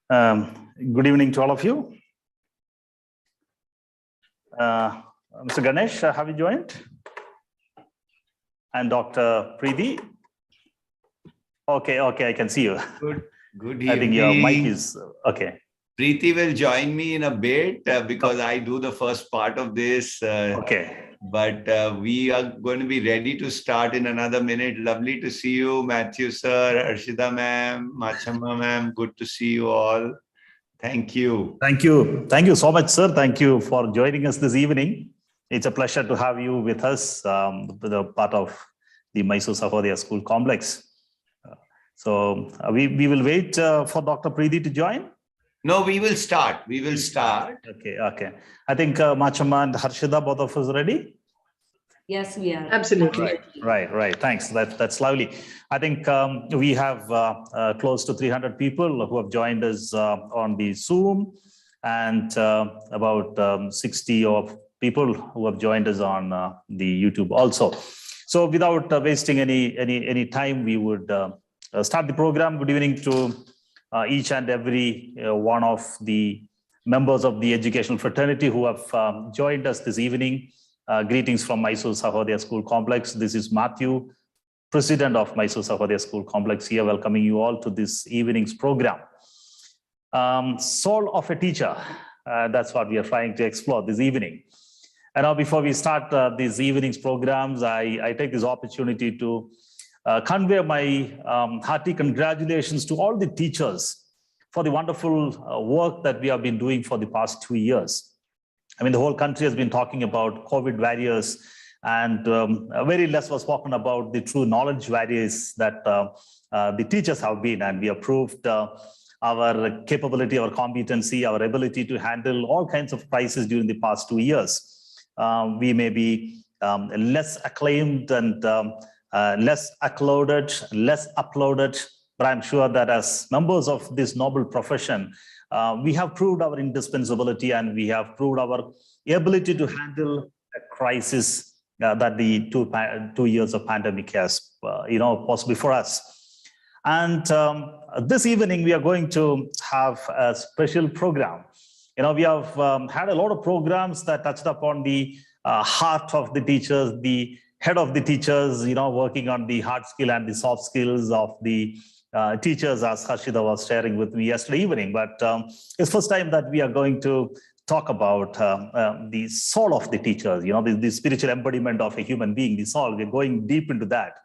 Good evening to all of you. Mr. Ganesh, have you joined? And Dr.Preethi? Okay, I can see you. Good evening. I think your mic is okay. Preethi will join me in a bit because I do the first part of this. Okay. But we are going to be ready to start in another minute. Lovely to see you, Matthew sir, Arshida ma'am, Machama ma'am. Good to see you all. Thank you. Thank you. Thank you so much, sir. Thank you for joining us this evening. It's a pleasure to have you with us, the part of the Mysore Sahodaya School Complex. So we will wait for Dr. Preethi to join. No, we will start. We will start. Okay. I think Machama and Harshida, both of us ready? Yes, we are. Absolutely. Right. Thanks. That's lovely. I think we have close to 300 people who have joined us on the Zoom, and about 60 of people who have joined us on the YouTube also. So without wasting any time, we would start the program. Good evening to each and every one of the members of the educational fraternity who have joined us this evening. Greetings from Mysore Sahodaya School Complex. This is Matthew, President of Mysore Sahodaya School Complex here, welcoming you all to this evening's program. Soul of a teacher, that's what we are trying to explore this evening. And now before we start this evening's programs, I take this opportunity to convey my hearty congratulations to all the teachers for the wonderful work that we have been doing for the past 2 years. I mean, the whole country has been talking about COVID barriers, and very less was spoken about the true knowledge barriers that the teachers have been, and we have proved our capability, our competency, our ability to handle all kinds of crises during the past 2 years. We may be less acclaimed and less applauded, but I'm sure that as members of this noble profession, we have proved our indispensability, and we have proved our ability to handle a crisis that the 2 years of pandemic has, possibly for us. And this evening, we are going to have a special program. We have had a lot of programs that touched upon the heart of the teachers, the head of the teachers, working on the hard skill and the soft skills of the teachers, as Harshida was sharing with me yesterday evening. But it's first time that we are going to talk about the soul of the teachers, the spiritual embodiment of a human being, the soul. We're going deep into that.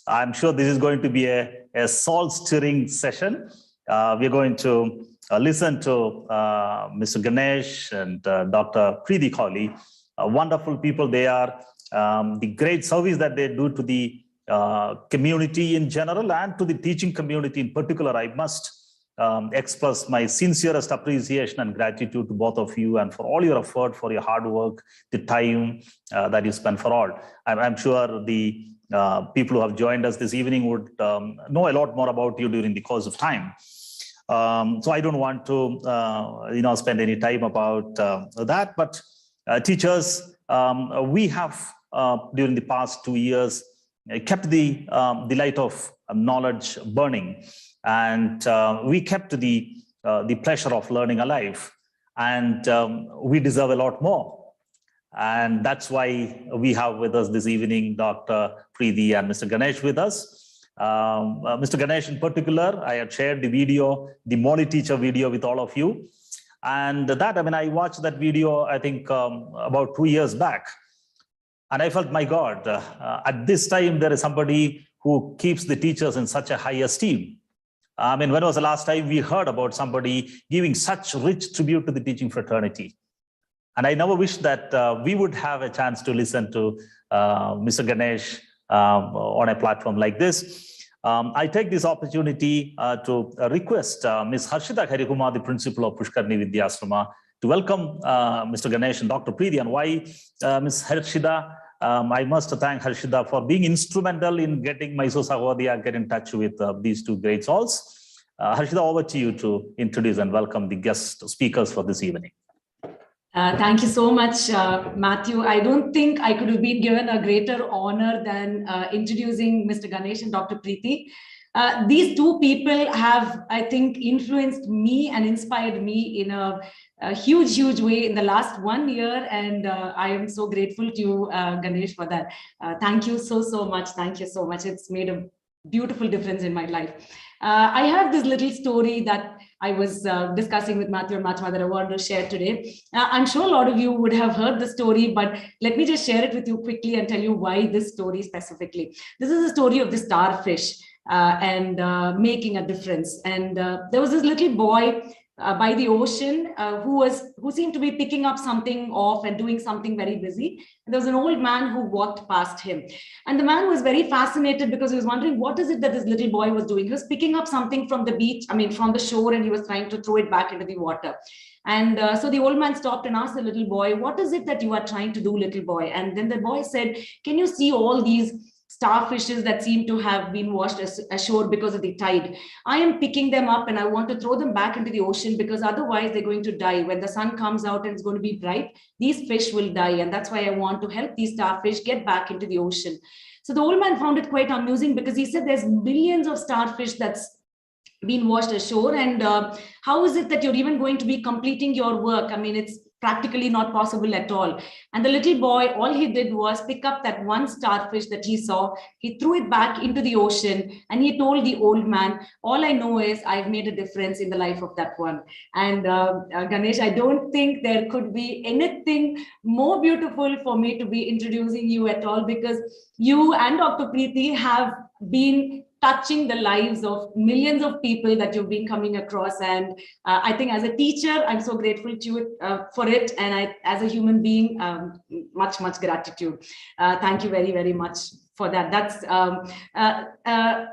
I'm sure this is going to be a soul-stirring session. We're going to listen to Mr. Ganesh and Dr. Preethi Kohli, wonderful people they are, the great service that they do to the community in general and to the teaching community in particular. I must express my sincerest appreciation and gratitude to both of you, and for all your effort, for your hard work, the time that you spend for all. I'm sure the people who have joined us this evening would know a lot more about you during the course of time. So I don't want to spend any time about that, but teachers, we have during the past 2 years kept the light of knowledge burning, and we kept the pleasure of learning alive, and we deserve a lot more. And that's why we have with us this evening Dr. Preethi and Mr. Ganesh with us. Mr. Ganesh in particular, I had shared the video, the Moli teacher video with all of you. And I watched that video, I think about 2 years back. And I felt, my God, at this time, there is somebody who keeps the teachers in such a high esteem. When was the last time we heard about somebody giving such rich tribute to the teaching fraternity? And I never wished that we would have a chance to listen to Mr. Ganesh on a platform like this. I take this opportunity to request Ms. Harshida Harikumar, the principal of Pushkarni Vidyasrama, to welcome Mr. Ganesh and Dr. Preethi. And why Ms. Harshida? I must thank Harshida for being instrumental in getting Mysore Sahodaya get in touch with these two great souls. Harshida, over to you to introduce and welcome the guest speakers for this evening. Thank you so much, Matthew. I don't think I could have been given a greater honor than introducing Mr. Ganesh and Dr. Preethi. These two people have, I think, influenced me and inspired me in a huge, huge way in the last 1 year. And I am so grateful to you, Ganesh, for that. Thank you so, so much. Thank you so much. It's made a beautiful difference in my life. I have this little story that I was discussing with Matthew and Machma that I wanted to share today. I'm sure a lot of you would have heard the story, but let me just share it with you quickly and tell you why this story specifically. This is a story of the starfish and making a difference. And there was this little boy by the ocean who seemed to be picking up something off and doing something very busy. And there was an old man who walked past him. And the man was very fascinated because he was wondering, what is it that this little boy was doing? He was picking up something from the beach, from the shore, and he was trying to throw it back into the water. And so the old man stopped and asked the little boy, what is it that you are trying to do, little boy? And then the boy said, can you see all these starfishes that seem to have been washed ashore because of the tide? I am picking them up and I want to throw them back into the ocean because otherwise they're going to die. When the sun comes out and it's going to be bright, these fish will die. And that's why I want to help these starfish get back into the ocean. So the old man found it quite amusing because he said there's millions of starfish that's been washed ashore. And how is it that you're even going to be completing your work? It's practically not possible at all. And the little boy, all he did was pick up that one starfish that he saw, he threw it back into the ocean, and he told the old man, all I know is I've made a difference in the life of that one. And Ganesh, I don't think there could be anything more beautiful for me to be introducing you at all, because you and Dr. Preethi have been touching the lives of millions of people that you've been coming across. And I think as a teacher, I'm so grateful to you for it. And as a human being, much, much gratitude. Thank you very, very much for that.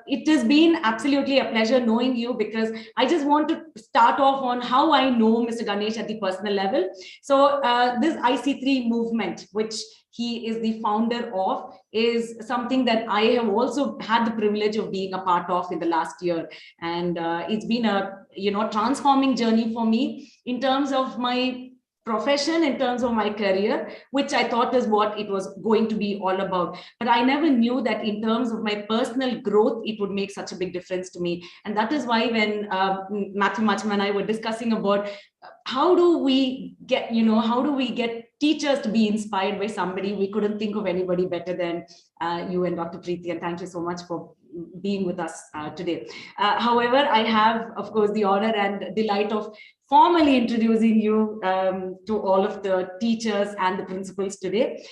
It has been absolutely a pleasure knowing you, because I just want to start off on how I know Mr. Ganesh at the personal level. So this IC3 movement, which he is the founder of, is something that I have also had the privilege of being a part of in the last year. And it's been a transforming journey for me in terms of my profession, in terms of my career, which I thought is what it was going to be all about. But I never knew that in terms of my personal growth, it would make such a big difference to me. And that is why when Matthew Machma and I were discussing about how do we get teachers to be inspired by somebody, we couldn't think of anybody better than you and Dr. Preethi. And thank you so much for being with us today. However, I have, of course, the honor and delight of formally introducing you to all of the teachers and the principals today.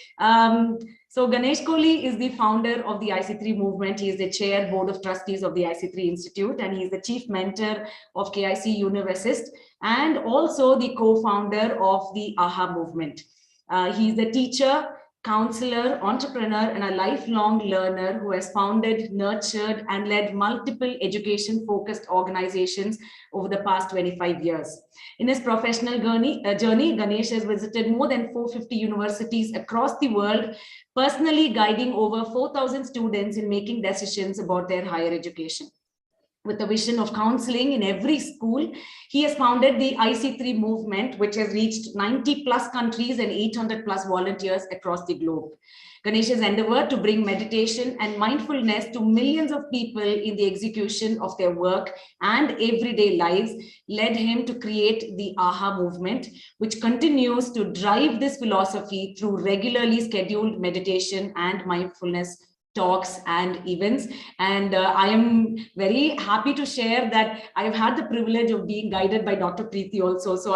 So Ganesh Kohli is the founder of the IC3 movement. He is the chair board of trustees of the IC3 Institute, and he is the chief mentor of KIC Universist, and also the co-founder of the AHA movement. He is a teacher, counselor, entrepreneur, and a lifelong learner who has founded, nurtured, and led multiple education-focused organizations over the past 25 years. In his professional journey, Ganesh has visited more than 450 universities across the world, personally guiding over 4,000 students in making decisions about their higher education. With the vision of counseling in every school, he has founded the IC3 movement, which has reached 90 plus countries and 800 plus volunteers across the globe. Ganesh's endeavor to bring meditation and mindfulness to millions of people in the execution of their work and everyday lives led him to create the AHA movement, which continues to drive this philosophy through regularly scheduled meditation and mindfulness talks and events. And I am very happy to share that I've had the privilege of being guided by Dr. Preethi also. So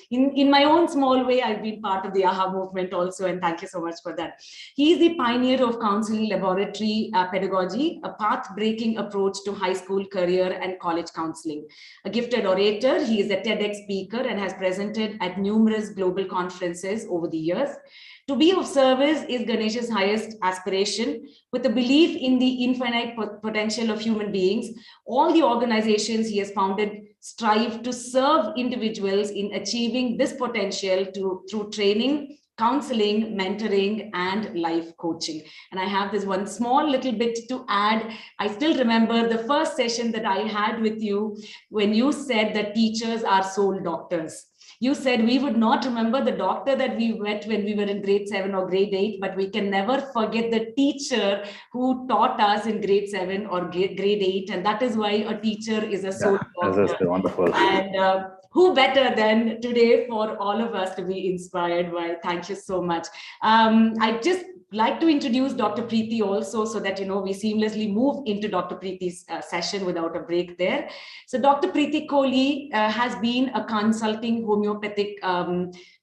in my own small way, I've been part of the AHA movement also, and thank you so much for that. He is the pioneer of counseling laboratory pedagogy, a path-breaking approach to high school, career, and college counseling. A gifted orator, he is a TEDx speaker and has presented at numerous global conferences over the years. To be of service is Ganesh's highest aspiration. With a belief in the infinite potential of human beings, all the organizations he has founded strive to serve individuals in achieving this potential through training, counseling, mentoring, and life coaching. And I have this one small little bit to add. I still remember the first session that I had with you when you said that teachers are soul doctors. You said we would not remember the doctor that we met when we were in grade 7 or grade 8, but we can never forget the teacher who taught us in grade 7 or grade 8. And that is why a teacher is a soul doctor. That's wonderful. And who better than today for all of us to be inspired by? Thank you so much. I just like to introduce Dr. Preethi also, so that we seamlessly move into Dr. Preethi's session without a break there. So Dr. Preethi Kohli has been a consulting homeopathic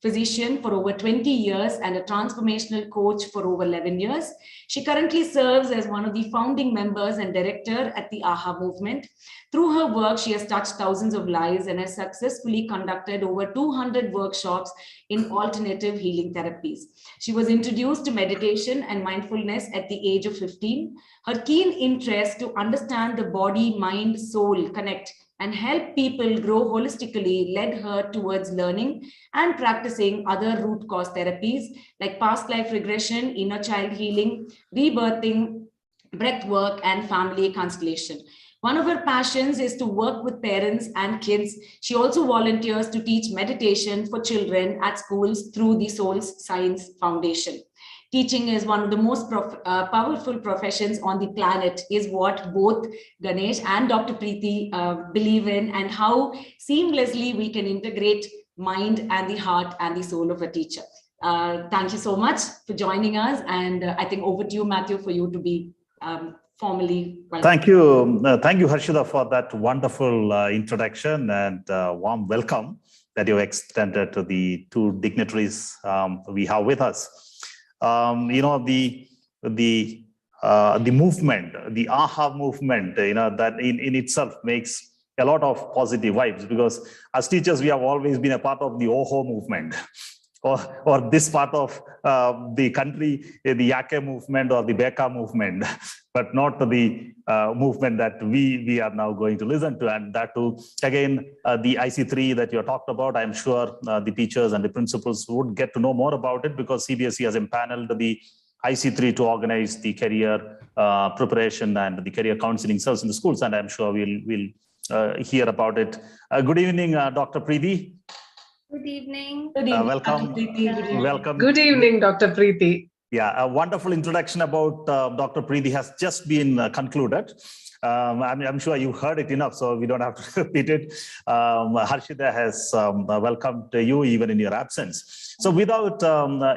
physician for over 20 years and a transformational coach for over 11 years. She currently serves as one of the founding members and director at the AHA movement. Through her work, she has touched thousands of lives and has successfully conducted over 200 workshops in alternative healing therapies. She was introduced to meditation and mindfulness at the age of 15. Her keen interest to understand the body, mind, soul connect and help people grow holistically led her towards learning and practicing other root cause therapies like past life regression, inner child healing, rebirthing, breath work, and family constellation. One of her passions is to work with parents and kids. She also volunteers to teach meditation for children at schools through the Soul Science Foundation. Teaching is one of the most powerful professions on the planet, is what both Ganesh and Dr. Preethi believe in, and how seamlessly we can integrate mind and the heart and the soul of a teacher. Thank you so much for joining us. And I think over to you, Matthew, for you to be formally welcome. Thank you, Harshida, for that wonderful introduction and warm welcome that you extended to the two dignitaries we have with us. The movement, the AHA movement, that in itself makes a lot of positive vibes, because as teachers, we have always been a part of the OHO movement. Or this part of the country, the Yake movement or the Beka movement, but not the movement that we are now going to listen to. And that too, again, the IC3 that you talked about, I'm sure the teachers and the principals would get to know more about it, because CBSE has empaneled the IC3 to organize the career preparation and the career counseling cells in the schools. And I'm sure we'll hear about it. Good evening, Dr. Preethi. Good evening. Good evening, Welcome. Dr. Preethi. Good evening. Welcome. Good evening, Dr. Preethi. Yeah, a wonderful introduction about Dr. Preethi has just been concluded. I'm sure you heard it enough, so we don't have to repeat it. Harshida has welcomed you even in your absence. So without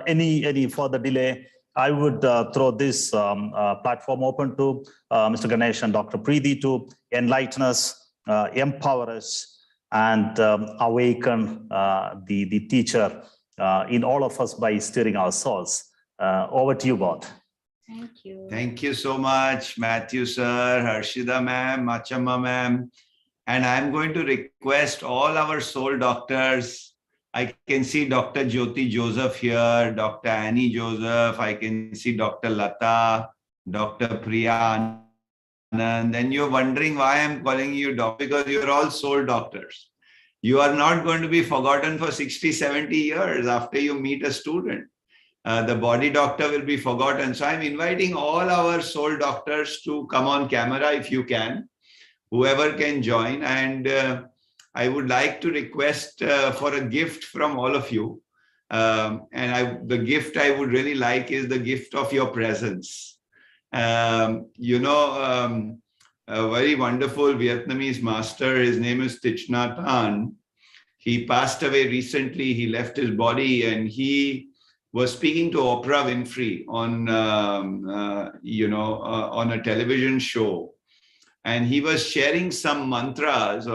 any further delay, I would throw this platform open to Mr. Ganesh and Dr. Preethi to enlighten us, empower us, and awaken the teacher in all of us by stirring our souls. Over to you both. Thank you. Thank you so much, Matthew sir, Harshida ma'am, Machama ma'am. And I'm going to request all our soul doctors. I can see Dr. Jyoti Joseph here, Dr. Annie Joseph. I can see Dr. Lata, Dr. Priya. And then you're wondering why I'm calling you doctor, because you're all soul doctors. You are not going to be forgotten for 60, 70 years after you meet a student. The body doctor will be forgotten. So I'm inviting all our soul doctors to come on camera if you can, whoever can join. And I would like to request for a gift from all of you. The gift I would really like is the gift of your presence. A very wonderful Vietnamese master, his name is Thich Nhat Hanh. He passed away recently. He left his body, and he was speaking to Oprah Winfrey on a television show, and he was sharing some mantras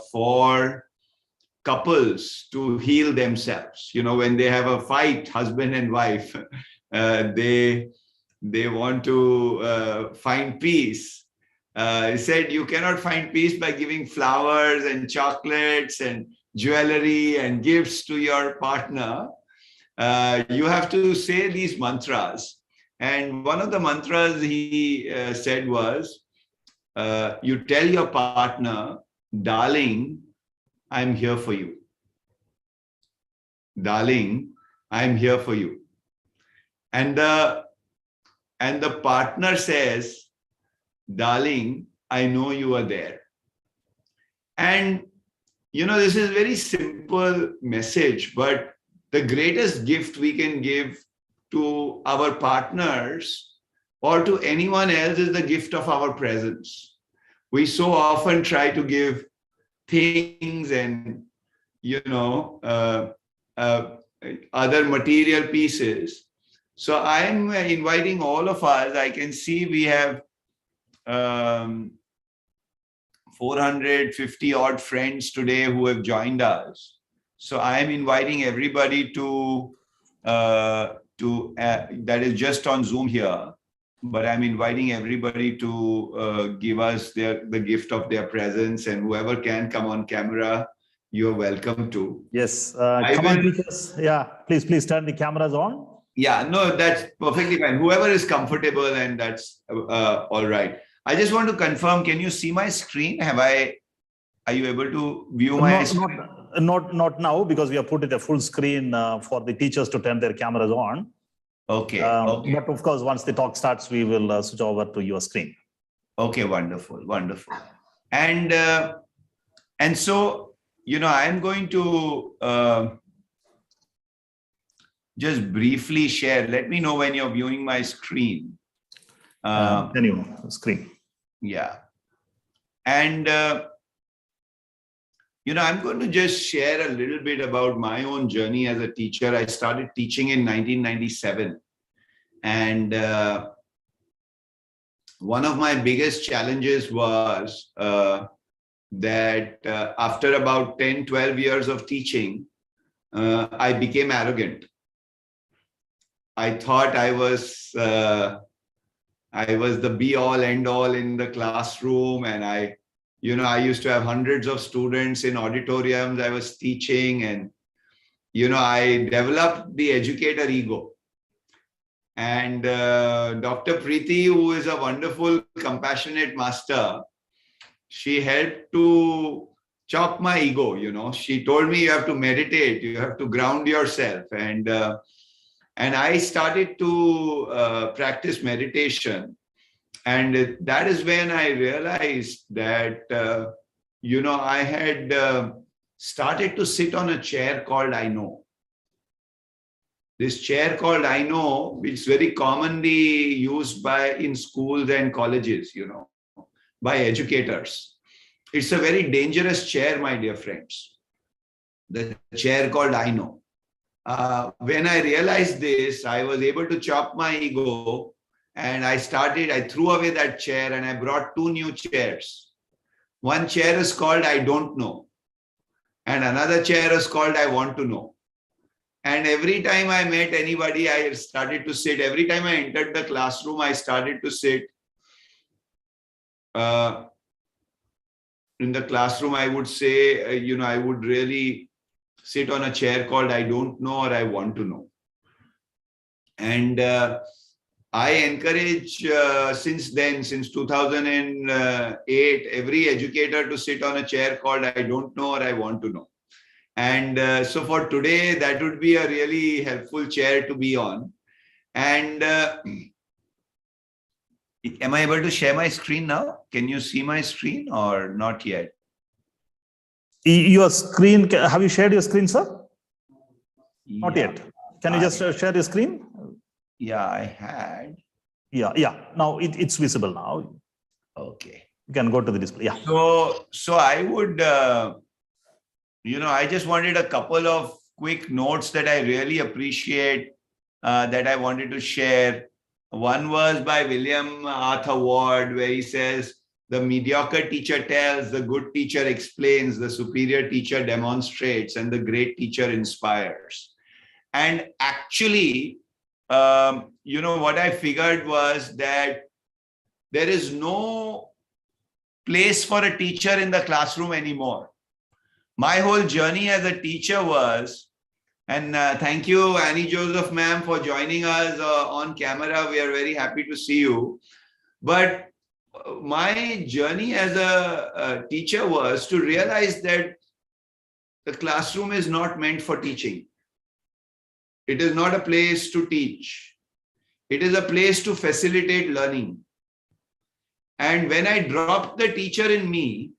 for couples to heal themselves. When they have a fight, husband and wife, they want to find peace. He said, you cannot find peace by giving flowers and chocolates and jewelry and gifts to your partner. You have to say these mantras. And one of the mantras he said was, you tell your partner, darling, I'm here for you. Darling, I'm here for you. And the partner says, darling, I know you are there. And this is very simple message, but the greatest gift we can give to our partners or to anyone else is the gift of our presence. We so often try to give things and, other material pieces. So I'm inviting all of us. I can see we have 450 odd friends today who have joined us. So I am inviting everybody that is just on Zoom here, but I'm inviting everybody to give us the gift of their presence, and whoever can come on camera, you're welcome to. Yes, come on, teachers. Yeah, please turn the cameras on. Yeah, no, that's perfectly fine. Whoever is comfortable, and that's all right. I just want to confirm, can you see my screen? Are you able to view my screen? Not now, because we have put it a full screen for the teachers to turn their cameras on. Okay. But of course, once the talk starts, we will switch over to your screen. Okay, wonderful. And so, I'm going to just briefly share. Let me know when you're viewing my screen. Screen. Yeah. And, I'm going to just share a little bit about my own journey as a teacher. I started teaching in 1997. And one of my biggest challenges was that after about 10, 12 years of teaching, I became arrogant. I thought I was the be all end all in the classroom, and I used to have hundreds of students in auditoriums I was teaching, and I developed the educator ego. And Dr.Preethi, who is a wonderful, compassionate master, she helped to chop my ego. She told me you have to meditate, you have to ground yourself, and I started to practice meditation. And that is when I realized that, I had started to sit on a chair called I Know. This chair called I Know, which is very commonly used in schools and colleges, by educators. It's a very dangerous chair, my dear friends. The chair called I Know. When I realized this, I was able to chop my ego, and I threw away that chair, and I brought two new chairs. One chair is called I Don't Know, and another chair is called I Want to Know. And every time I met anybody, I started to sit. Every time I entered the classroom, I started to sit. In the classroom, I would say, I would really sit on a chair called I Don't Know or I Want to Know. And I encourage, since 2008, every educator to sit on a chair called I Don't Know or I Want to Know. And so for today, that would be a really helpful chair to be on. And am I able to share my screen now? Can you see my screen or not yet? Your screen, have you shared your screen, sir? Yeah. Not yet. Can you just share your screen? Yeah, I had. Yeah. Now it's visible now. Okay. You can go to the display. Yeah. So I would, I just wanted a couple of quick notes that I really appreciate that I wanted to share. One was by William Arthur Ward, where he says, the mediocre teacher tells, the good teacher explains, the superior teacher demonstrates, and the great teacher inspires. And actually, what I figured was that there is no place for a teacher in the classroom anymore. My whole journey as a teacher was, and thank you, Annie Joseph ma'am, for joining us on camera. We are very happy to see you. But my journey as a teacher was to realize that the classroom is not meant for teaching. It is not a place to teach. It is a place to facilitate learning. And when I dropped the teacher in me,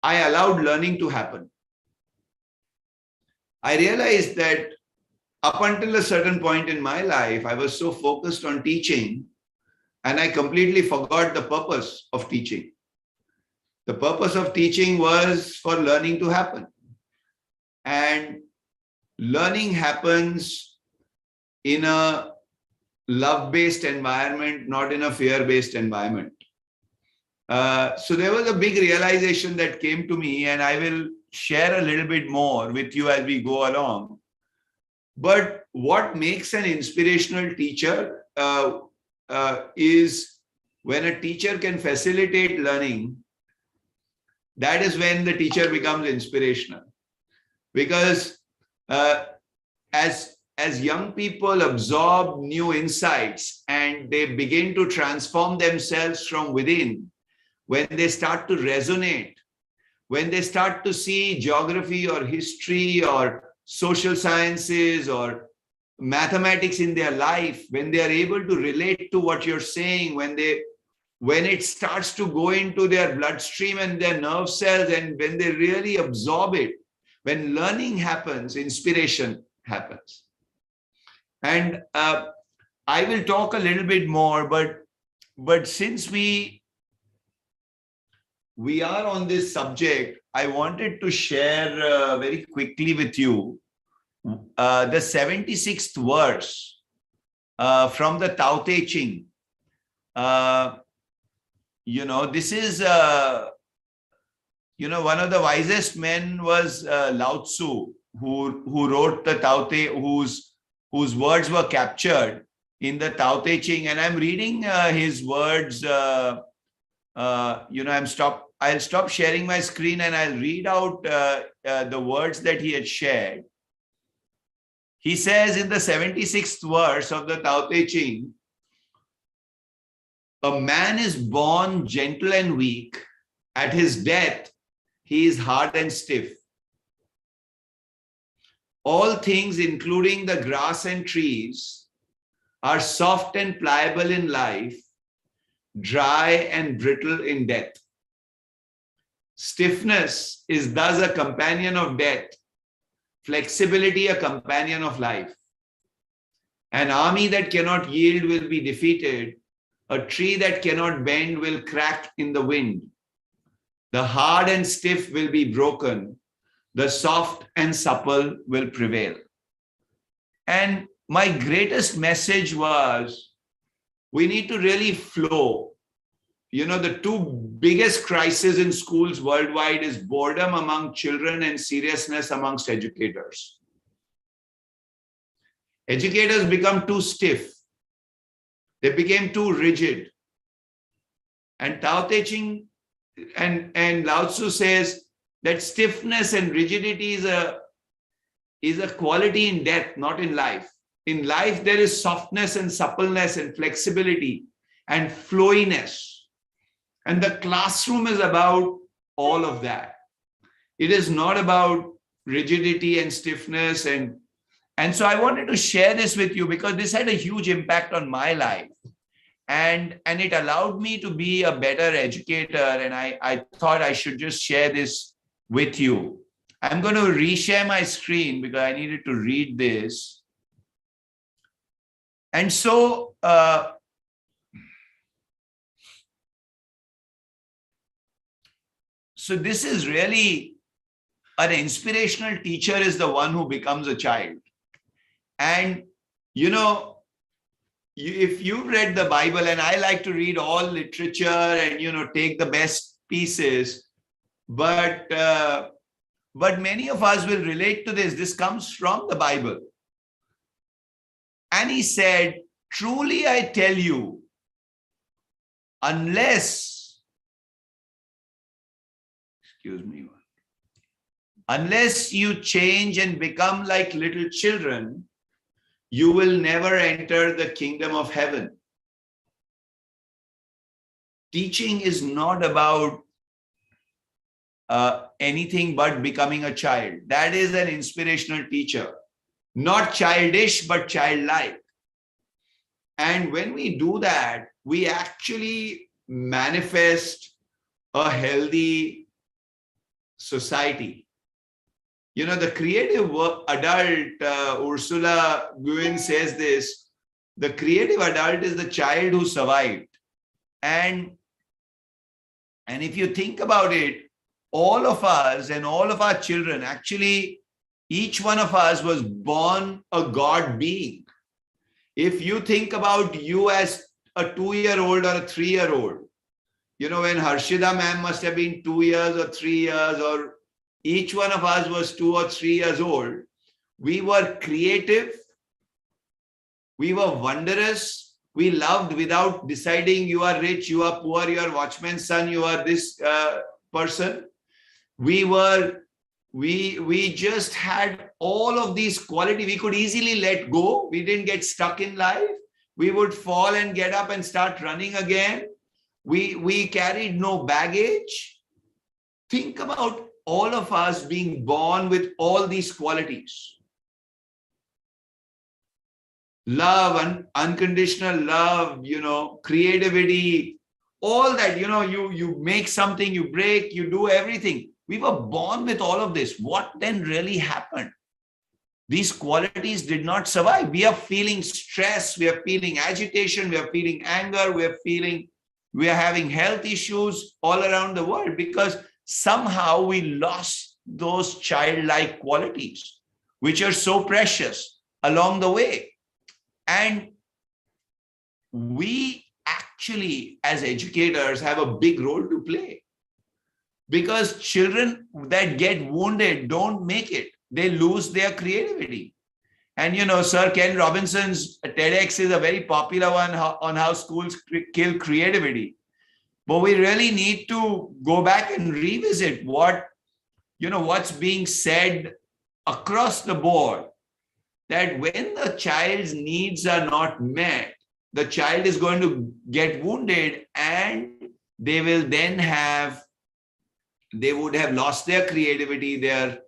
I allowed learning to happen. I realized that up until a certain point in my life, I was so focused on teaching and I completely forgot the purpose of teaching. The purpose of teaching was for learning to happen. And learning happens in a love-based environment, not in a fear-based environment. So there was a big realization that came to me, and I will share a little bit more with you as we go along. But what makes an inspirational teacher is when a teacher can facilitate learning. That is when the teacher becomes inspirational. Because as young people absorb new insights and they begin to transform themselves from within, when they start to resonate, when they start to see geography or history or social sciences or mathematics in their life, when they are able to relate to what you're saying, when it starts to go into their bloodstream and their nerve cells, and when they really absorb it, when learning happens, inspiration happens. And I will talk a little bit more, but since we are on this subject, I wanted to share very quickly with you the 76th verse from the Tao Te Ching. This is, one of the wisest men was Lao Tzu, who wrote the Tao Te, whose words were captured in the Tao Te Ching. And I'm reading his words. I'll stop sharing my screen and I'll read out the words that he had shared. He says in the 76th verse of the Tao Te Ching, "A man is born gentle and weak. At his death, he is hard and stiff. All things, including the grass and trees, are soft and pliable in life, dry and brittle in death. Stiffness is thus a companion of death, flexibility a companion of life. An army that cannot yield will be defeated. A tree that cannot bend will crack in the wind. The hard and stiff will be broken. The soft and supple will prevail." And my greatest message was, we need to really flow. The two biggest crises in schools worldwide is boredom among children and seriousness amongst educators. Educators become too stiff. They became too rigid. And Tao Te Ching and Lao Tzu says that stiffness and rigidity is a quality in death, not in life. In life, there is softness and suppleness and flexibility and flowiness. And the classroom is about all of that. It is not about rigidity and stiffness. And so I wanted to share this with you because this had a huge impact on my life. And it allowed me to be a better educator. And I thought I should just share this with you. I'm going to reshare my screen because I needed to read this. And so, so this is really an inspirational teacher is the one who becomes a child. And, if you've read the Bible, and I like to read all literature and, take the best pieces, but many of us will relate to this. This comes from the Bible. And he said, "Truly I tell you, unless you change and become like little children, you will never enter the kingdom of heaven." Teaching is not about anything but becoming a child. That is an inspirational teacher. Not childish, but childlike. And when we do that, we actually manifest a healthy society. You know, the creative adult, Ursula Guin says this, the creative adult is the child who survived. And if you think about it, all of us and all of our children, actually, each one of us was born a God being. If you think about you as a 2-year-old or a 3-year-old, you know, when Harshida ma'am must have been 2 years or 3 years, or each one of us was 2 or 3 years old, we were creative, we were wondrous, we loved without deciding you are rich, you are poor, you are watchman's son, you are this person. We just had all of these qualities. We could easily let go. We didn't get stuck in life. We would fall and get up and start running again. We carried no baggage. Think about all of us being born with all these qualities. Love, unconditional love, you know, creativity, all that, you know, you make something, you break, you do everything. We were born with all of this. What then really happened? These qualities did not survive. We are feeling stress, we are feeling agitation, we are feeling anger, we are having health issues all around the world because somehow we lost those childlike qualities, which are so precious along the way. And we actually, as educators, have a big role to play. Because children that get wounded don't make it. They lose their creativity. And you know, Sir Ken Robinson's TEDx is a very popular one on how schools kill creativity. But we really need to go back and revisit what's being said across the board, that when the child's needs are not met, the child is going to get wounded and they would have lost their creativity, their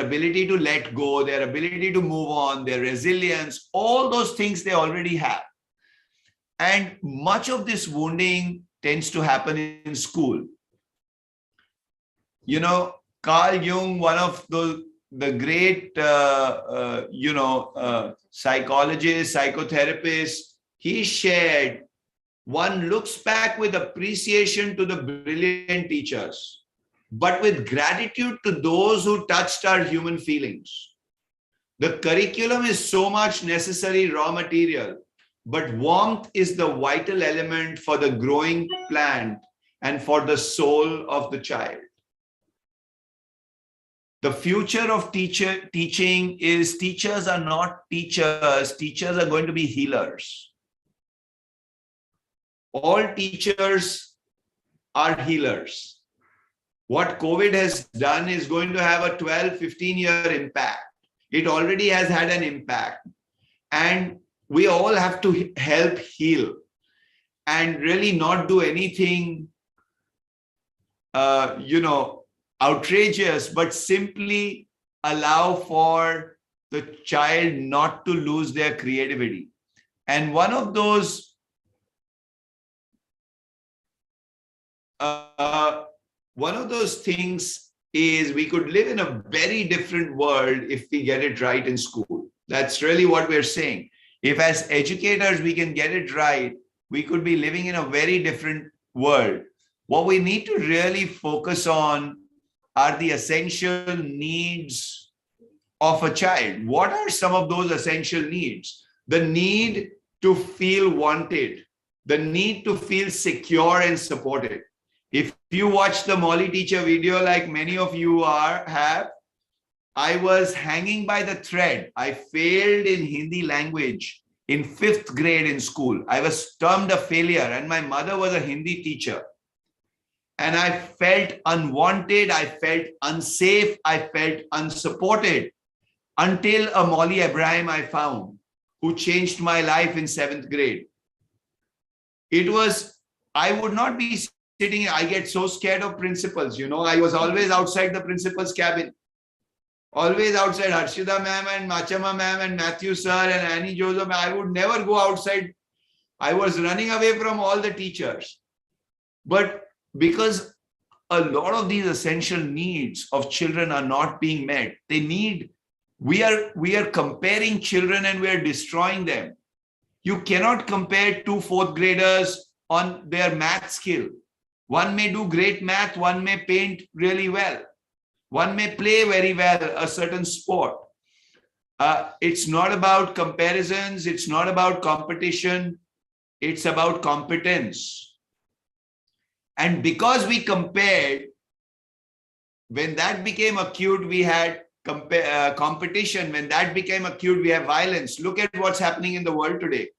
ability to let go, their ability to move on, their resilience, all those things they already have. And much of this wounding tends to happen in school. You know, Carl Jung, one of the great, psychologists, psychotherapists, he shared, one looks back with appreciation to the brilliant teachers, but with gratitude to those who touched our human feelings. The curriculum is so much necessary raw material, but warmth is the vital element for the growing plant and for the soul of the child. The future of teaching is teachers are not teachers. Teachers are going to be healers. All teachers are healers. What COVID has done is going to have a 12, 15-year impact. It already has had an impact. And we all have to help heal and really not do anything, outrageous, but simply allow for the child not to lose their creativity. And one of those things is we could live in a very different world if we get it right in school. That's really what we're saying. If as educators we can get it right, we could be living in a very different world. What we need to really focus on are the essential needs of a child. What are some of those essential needs? The need to feel wanted, the need to feel secure and supported. If you watch the Molly teacher video, like many of you have, I was hanging by the thread. I failed in Hindi language in 5th grade in school. I was termed a failure and my mother was a Hindi teacher. And I felt unwanted, I felt unsafe, I felt unsupported until a Molly Abraham I found who changed my life in 7th grade. I would not be sitting, I get so scared of principals, I was always outside the principal's cabin. Always outside. Harshida ma'am and Machama ma'am and Matthew sir and Annie Joseph, I would never go outside. I was running away from all the teachers. But because a lot of these essential needs of children are not being met. We are comparing children and we are destroying them. You cannot compare two fourth graders on their math skill. One may do great math, one may paint really well. One may play very well a certain sport. It's not about comparisons, it's not about competition, it's about competence. And because we compared, when that became acute, we had competition. When that became acute, we have violence. Look at what's happening in the world today.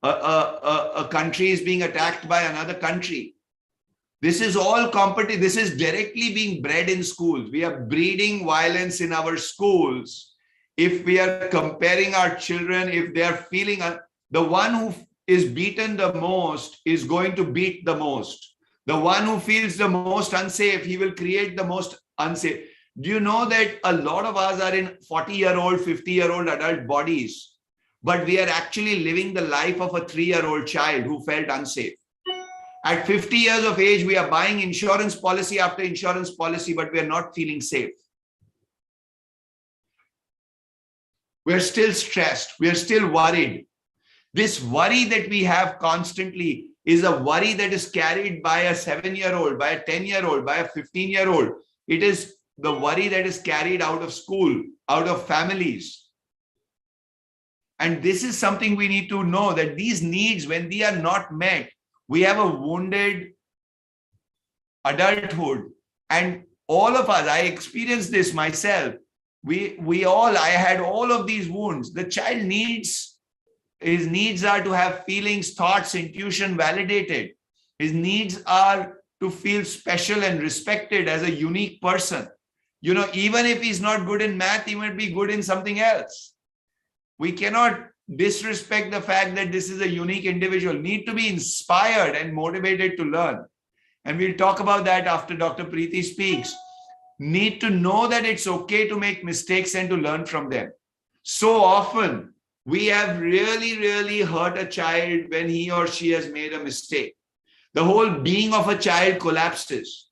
A country is being attacked by another country. This is all competition. This is directly being bred in schools. We are breeding violence in our schools. If we are comparing our children, if they are feeling, the one who is beaten the most is going to beat the most. The one who feels the most unsafe, he will create the most unsafe. Do you know that a lot of us are in 40-year-old, 50-year-old adult bodies, but we are actually living the life of a 3-year-old child who felt unsafe. At 50 years of age, we are buying insurance policy after insurance policy, but we are not feeling safe. We're still stressed. We're still worried. This worry that we have constantly is a worry that is carried by a 7-year-old, by a 10-year-old, by a 15-year-old. It is the worry that is carried out of school, out of families. And this is something we need to know, that these needs, when they are not met, we have a wounded adulthood. And all of us, I experienced this myself. I had all of these wounds. The child his needs are to have feelings, thoughts, intuition validated. His needs are to feel special and respected as a unique person. You know, even if he's not good in math, he might be good in something else. We cannot disrespect the fact that this is a unique individual. Need to be inspired and motivated to learn. And we'll talk about that after Dr. Preethi speaks. Need to know that it's okay to make mistakes and to learn from them. So often, we have really, really hurt a child when he or she has made a mistake. The whole being of a child collapses.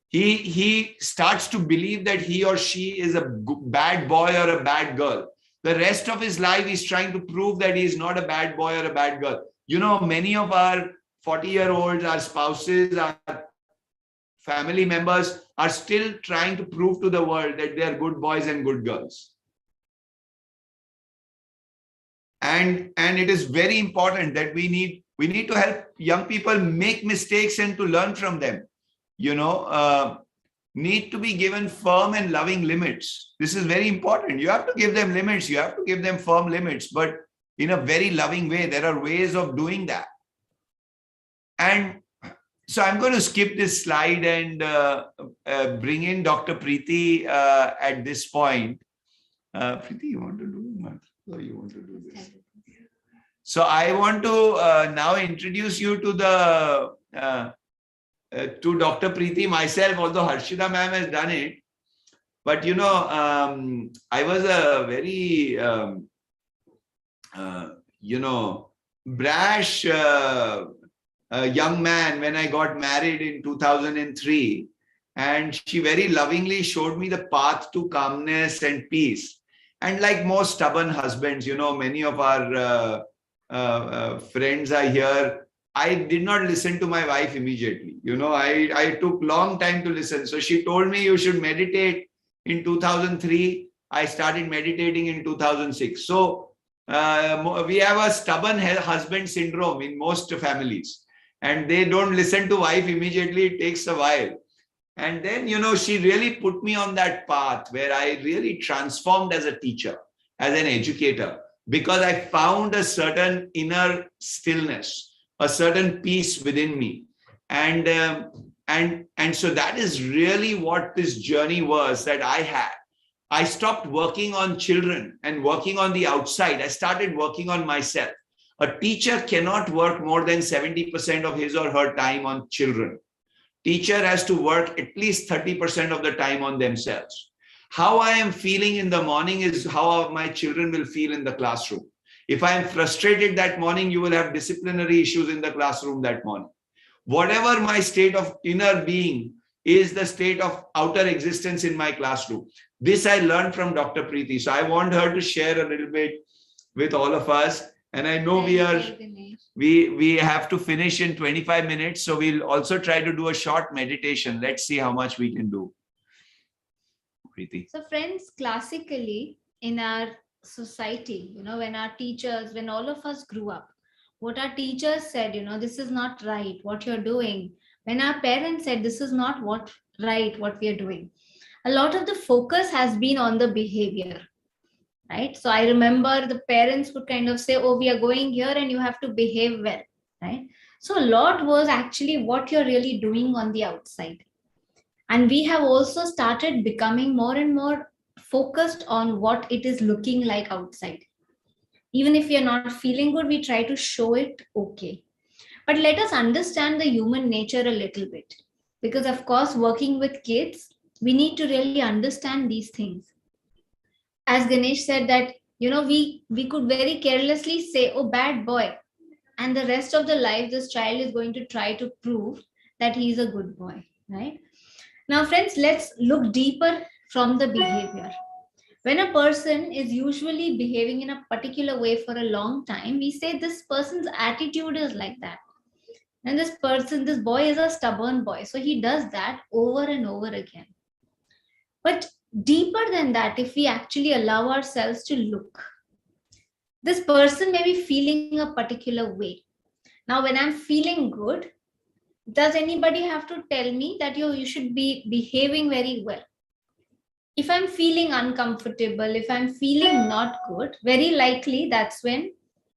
He starts to believe that he or she is a bad boy or a bad girl. The rest of his life, he's trying to prove that he's not a bad boy or a bad girl. You know, many of our 40-year-olds, our spouses, our family members are still trying to prove to the world that they are good boys and good girls. And it is very important that we need to help young people make mistakes and to learn from them. You know, need to be given firm and loving limits. This is very important. You have to give them limits. You have to give them firm limits, but in a very loving way. There are ways of doing that. And so I'm going to skip this slide and bring in Dr. Preethi at this point. Preethi, you want to do it? Or you want to do this? So I want to now introduce you to to Dr. Preethi myself, although Harshida ma'am has done it. But you know, I was a very brash young man when I got married in 2003, and she very lovingly showed me the path to calmness and peace. And like most stubborn husbands, you know, many of our friends are here. I did not listen to my wife immediately. You know, I took long time to listen. So she told me you should meditate in 2003. I started meditating in 2006. So we have a stubborn husband syndrome in most families, and they don't listen to wife immediately. It takes a while. And then, you know, she really put me on that path where I really transformed as a teacher, as an educator, because I found a certain inner stillness, a certain peace within me. And so that is really what this journey was that I had. I stopped working on children and working on the outside. I started working on myself. A teacher cannot work more than 70% of his or her time on children. Teacher has to work at least 30% of the time on themselves. How I am feeling in the morning is how my children will feel in the classroom. If I am frustrated that morning, you will have disciplinary issues in the classroom that morning. Whatever my state of inner being is the state of outer existence in my classroom. This I learned from Dr. Preethi. So I want her to share a little bit with all of us. And I know we have to finish in 25 minutes. So we'll also try to do a short meditation. Let's see how much we can do. Preethi. So friends, classically in our society, when our teachers, when all of us grew up, what our teachers said, this is not right, what you're doing. When our parents said, this is not what we are doing. A lot of the focus has been on the behavior, right? So I remember the parents would kind of say, oh, we are going here and you have to behave well, right? So a lot was actually what you're really doing on the outside. And we have also started becoming more and more focused on what it is looking like outside. Even if we are not feeling good, we try to show it okay. But let us understand the human nature a little bit. Because of course, working with kids, we need to really understand these things. As Ganesh said that, we could very carelessly say, oh, bad boy. And the rest of the life, this child is going to try to prove that he is a good boy, right? Now, friends, let's look deeper from the behavior. When a person is usually behaving in a particular way for a long time, we say this person's attitude is like that. And this boy is a stubborn boy. So he does that over and over again. But deeper than that, if we actually allow ourselves to look, this person may be feeling a particular way. Now, when I'm feeling good, does anybody have to tell me that you should be behaving very well? If I'm feeling uncomfortable, if I'm feeling not good, very likely that's when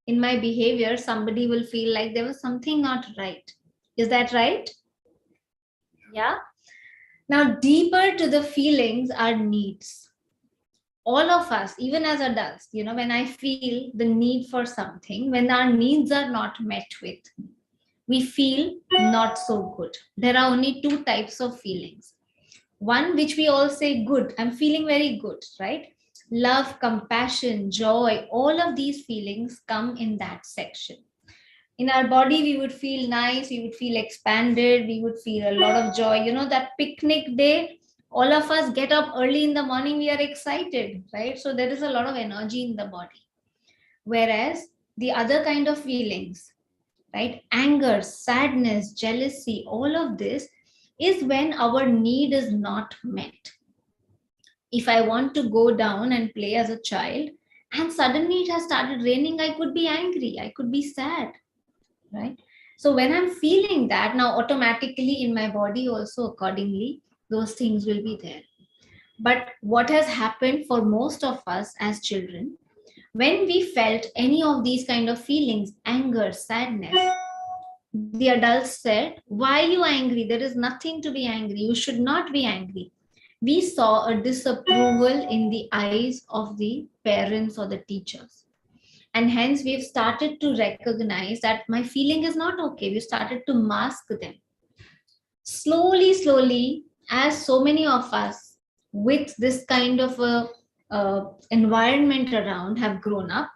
in my behavior, somebody will feel like there was something not right. Is that right? Yeah. Now, deeper to the feelings are needs. All of us, even as adults, when I feel the need for something, when our needs are not met with, we feel not so good. There are only two types of feelings. One, which we all say good, I'm feeling very good, right? Love, compassion, joy, all of these feelings come in that section. In our body, we would feel nice, we would feel expanded, we would feel a lot of joy. That picnic day, all of us get up early in the morning, we are excited, right? So there is a lot of energy in the body. Whereas the other kind of feelings, right? Anger, sadness, jealousy, all of this is when our need is not met. If I want to go down and play as a child and suddenly it has started raining, I could be angry, I could be sad, right? So when I'm feeling that, now automatically in my body also accordingly, those things will be there. But what has happened for most of us as children, when we felt any of these kind of feelings, anger, sadness, the adults said, why are you angry? There is nothing to be angry. You should not be angry. We saw a disapproval in the eyes of the parents or the teachers. And hence we've started to recognize that my feeling is not okay. We started to mask them. Slowly, as so many of us with this kind of a environment around have grown up,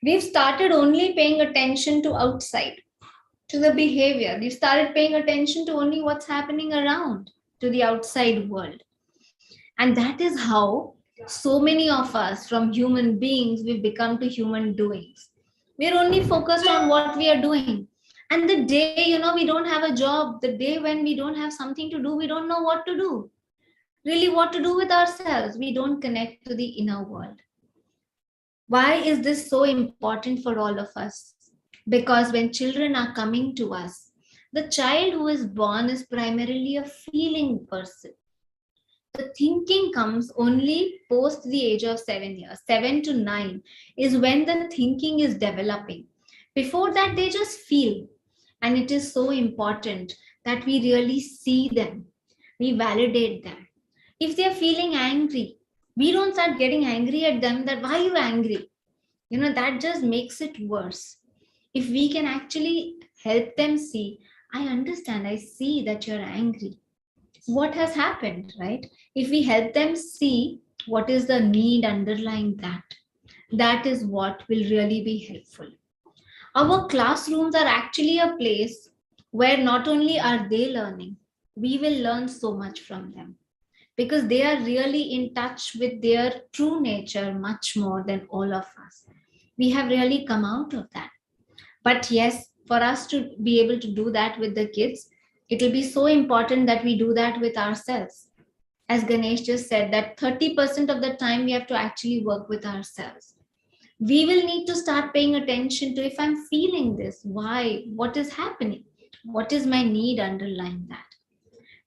we've started only paying attention to outside, to the behavior. We've started paying attention to only what's happening around, to the outside world. And that is how so many of us from human beings, we've become to human doings. We're only focused on what we are doing. And the day, we don't have a job, the day when we don't have something to do, we don't know what to do. Really what to do with ourselves. We don't connect to the inner world. Why is this so important for all of us? Because when children are coming to us, the child who is born is primarily a feeling person. The thinking comes only post the age of 7 years. 7 to 9 is when the thinking is developing. Before that, they just feel. And it is so important that we really see them. We validate them. If they're feeling angry, we don't start getting angry at them that why are you angry? That just makes it worse. If we can actually help them see, I understand, I see that you're angry. What has happened, right? If we help them see what is the need underlying that, that is what will really be helpful. Our classrooms are actually a place where not only are they learning, we will learn so much from them, because they are really in touch with their true nature much more than all of us. We have really come out of that. But yes, for us to be able to do that with the kids, it will be so important that we do that with ourselves. As Ganesh just said, that 30% of the time we have to actually work with ourselves. We will need to start paying attention to, if I'm feeling this, why, what is happening, what is my need underlying that.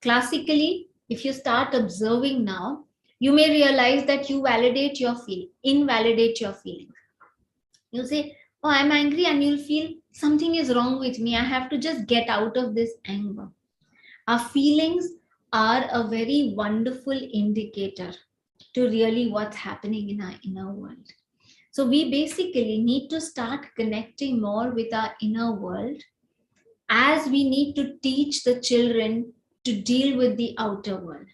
Classically, if you start observing now, you may realize that you invalidate your feelings. You'll say, oh, I'm angry, and you'll feel something is wrong with me. I have to just get out of this anger. Our feelings are a very wonderful indicator to really what's happening in our inner world. So we basically need to start connecting more with our inner world, as we need to teach the children to deal with the outer world.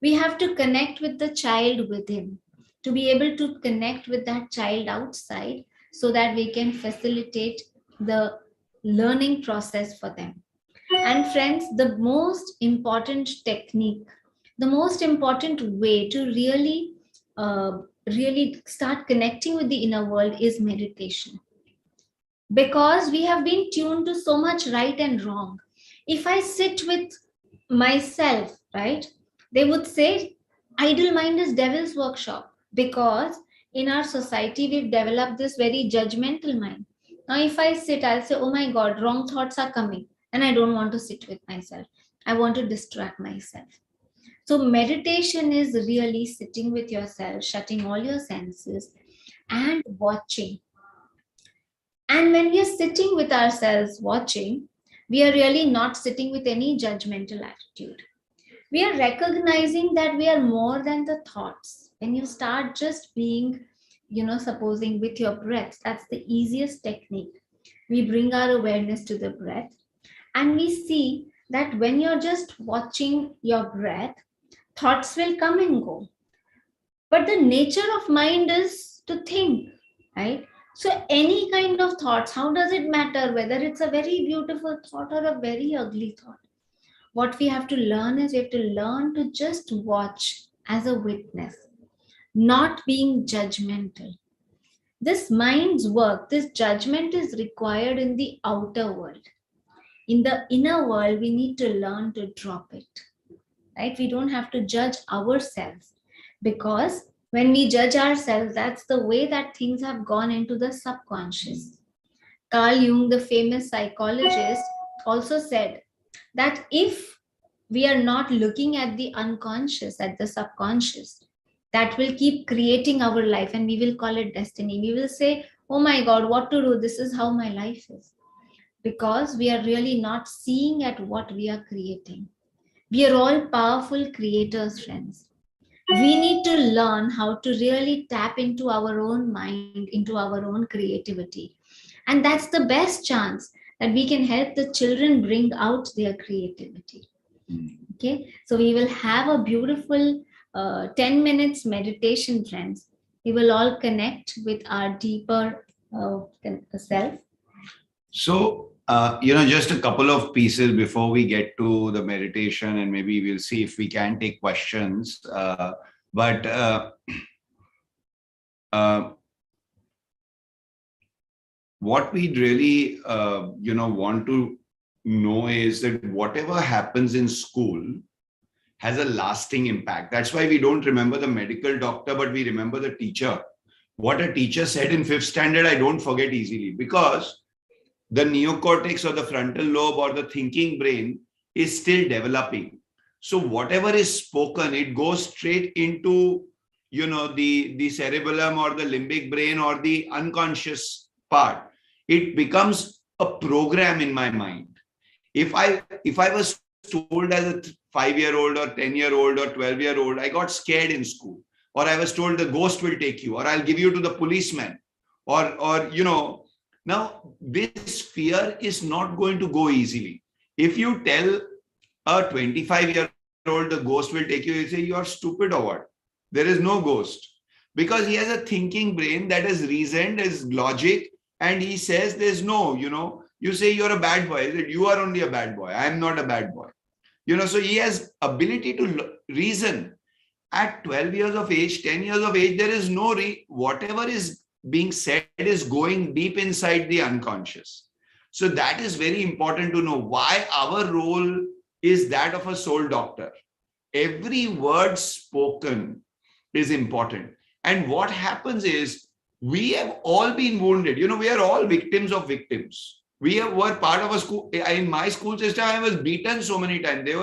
We have to connect with the child within to be able to connect with that child outside, so that we can facilitate the learning process for them. And friends, the most important technique, the most important way to really start connecting with the inner world is meditation. Because we have been tuned to so much right and wrong. If I sit with myself, right, they would say idle mind is devil's workshop, because in our society we've developed this very judgmental mind. Now if I sit, I'll say, oh my god, wrong thoughts are coming, and I don't want to sit with myself. I want to distract myself. So meditation is really sitting with yourself, shutting all your senses and watching. And when we are sitting with ourselves watching, we are really not sitting with any judgmental attitude. We are recognizing that we are more than the thoughts. When you start just being, supposing with your breath, that's the easiest technique. We bring our awareness to the breath, and we see that when you're just watching your breath, thoughts will come and go. But the nature of mind is to think, right? So any kind of thoughts, how does it matter whether it's a very beautiful thought or a very ugly thought? What we have to learn is we have to learn to just watch as a witness, not being judgmental. This mind's work, this judgment is required in the outer world. In the inner world, we need to learn to drop it, right? We don't have to judge ourselves, because when we judge ourselves, that's the way that things have gone into the subconscious. Carl Jung, the famous psychologist, also said that if we are not looking at the unconscious, at the subconscious, that will keep creating our life, and we will call it destiny. We will say, oh my God, what to do? This is how my life is. Because we are really not seeing at what we are creating. We are all powerful creators, friends. We need to learn how to really tap into our own mind, into our own creativity. And that's the best chance that we can help the children bring out their creativity. Okay, so we will have a beautiful 10 minutes meditation, friends. We will all connect with our deeper self. So, just a couple of pieces before we get to the meditation, and maybe we'll see if we can take questions. But what we really, want to know is that whatever happens in school has a lasting impact. That's why we don't remember the medical doctor, but we remember the teacher. What a teacher said in 5th standard, I don't forget easily, because the neocortex or the frontal lobe or the thinking brain is still developing. So whatever is spoken, it goes straight into, the cerebellum or the limbic brain or the unconscious part. It becomes a program in my mind. If I was told as a 5-year-old or 10-year-old or 12-year-old, I got scared in school, or I was told the ghost will take you, or I'll give you to the policeman, or now this fear is not going to go easily. If you tell a 25-year-old the ghost will take you, you say you are stupid or what? There is no ghost, because he has a thinking brain that is reasoned, is logic, and he says there's no, you say you're a bad boy. You are only a bad boy. I am not a bad boy. So he has ability to reason. At 12 years of age, 10 years of age, there is no whatever is being said is going deep inside the unconscious. So that is very important to know why our role is that of a soul doctor. Every word spoken is important. And what happens is we have all been wounded. We are all victims of victims. Were part of a school. In my school system, I was beaten so many times. They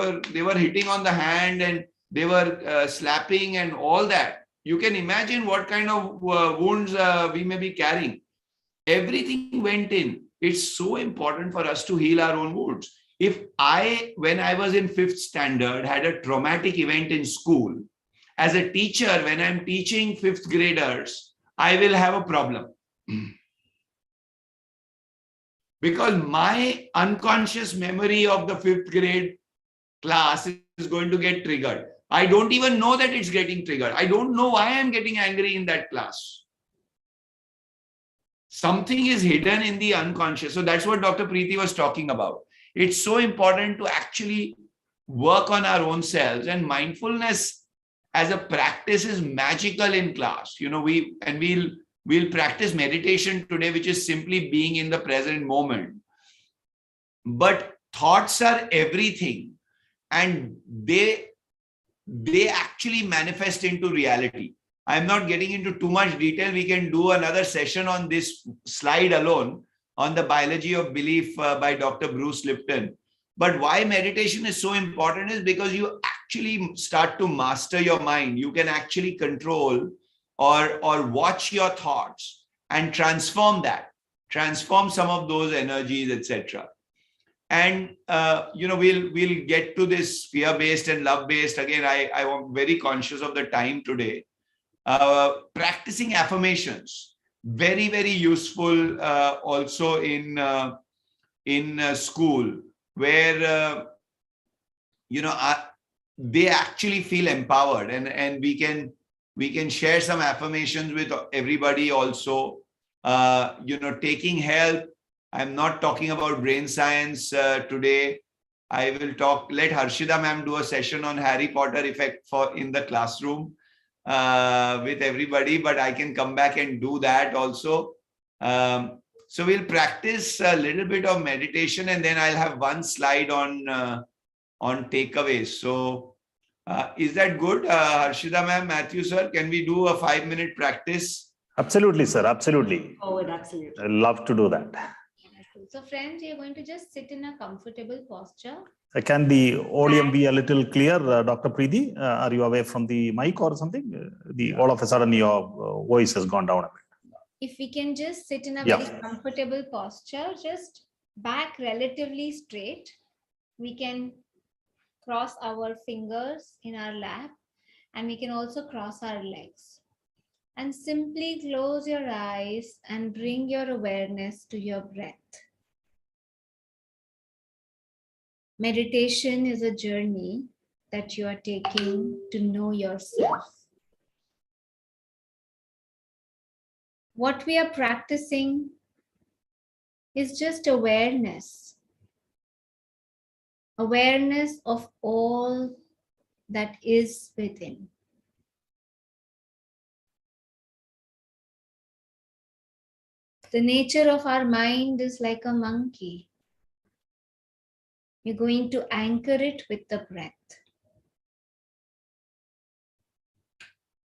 were hitting on the hand and they were slapping and all that. You can imagine what kind of wounds we may be carrying. Everything went in. It's so important for us to heal our own wounds. If when I was in 5th standard, had a traumatic event in school, as a teacher, when I'm teaching 5th graders, I will have a problem. Because my unconscious memory of the 5th grade class is going to get triggered. I don't even know that it's getting triggered. I don't know why I'm getting angry in that class. Something is hidden in the unconscious. So that's what Dr. Preethi was talking about. It's so important to actually work on our own selves, and mindfulness as a practice is magical in class. We'll practice meditation today, which is simply being in the present moment. But thoughts are everything, and they actually manifest into reality. I'm not getting into too much detail. We can do another session on this slide alone on the biology of belief by Dr. Bruce Lipton. But why meditation is so important is because you actually start to master your mind. You can actually control or watch your thoughts and transform some of those energies, etc. And we'll get to this fear-based and love-based. Again, I am very conscious of the time today. Practicing affirmations, very, very useful also in school, where they actually feel empowered, and we can share some affirmations with everybody also. Taking help. I'm not talking about brain science today. I will let Harshida ma'am do a session on Harry Potter effect in the classroom with everybody, but I can come back and do that also. So we'll practice a little bit of meditation, and then I'll have one slide on takeaways. So is that good? Harshida ma'am, Matthew sir, can we do a 5-minute practice? Absolutely, sir. Absolutely. Oh, absolutely. I'd love to do that. So friends, you're going to just sit in a comfortable posture. Can the audio be a little clear, Dr. Preethi? Are you away from the mic or something? All of a sudden your voice has gone down a bit. If we can just sit in a very comfortable posture, just back relatively straight. We can cross our fingers in our lap, and we can also cross our legs. And simply close your eyes and bring your awareness to your breath. Meditation is a journey that you are taking to know yourself. What we are practicing is just awareness. Awareness of all that is within. The nature of our mind is like a monkey. You're going to anchor it with the breath.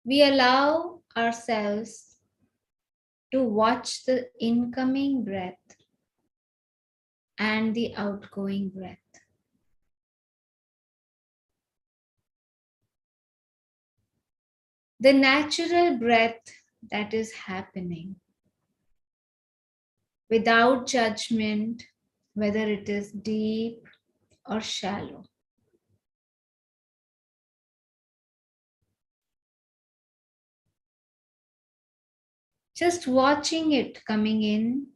We allow ourselves to watch the incoming breath and the outgoing breath. The natural breath that is happening without judgment, whether it is deep or shallow. Just watching it coming in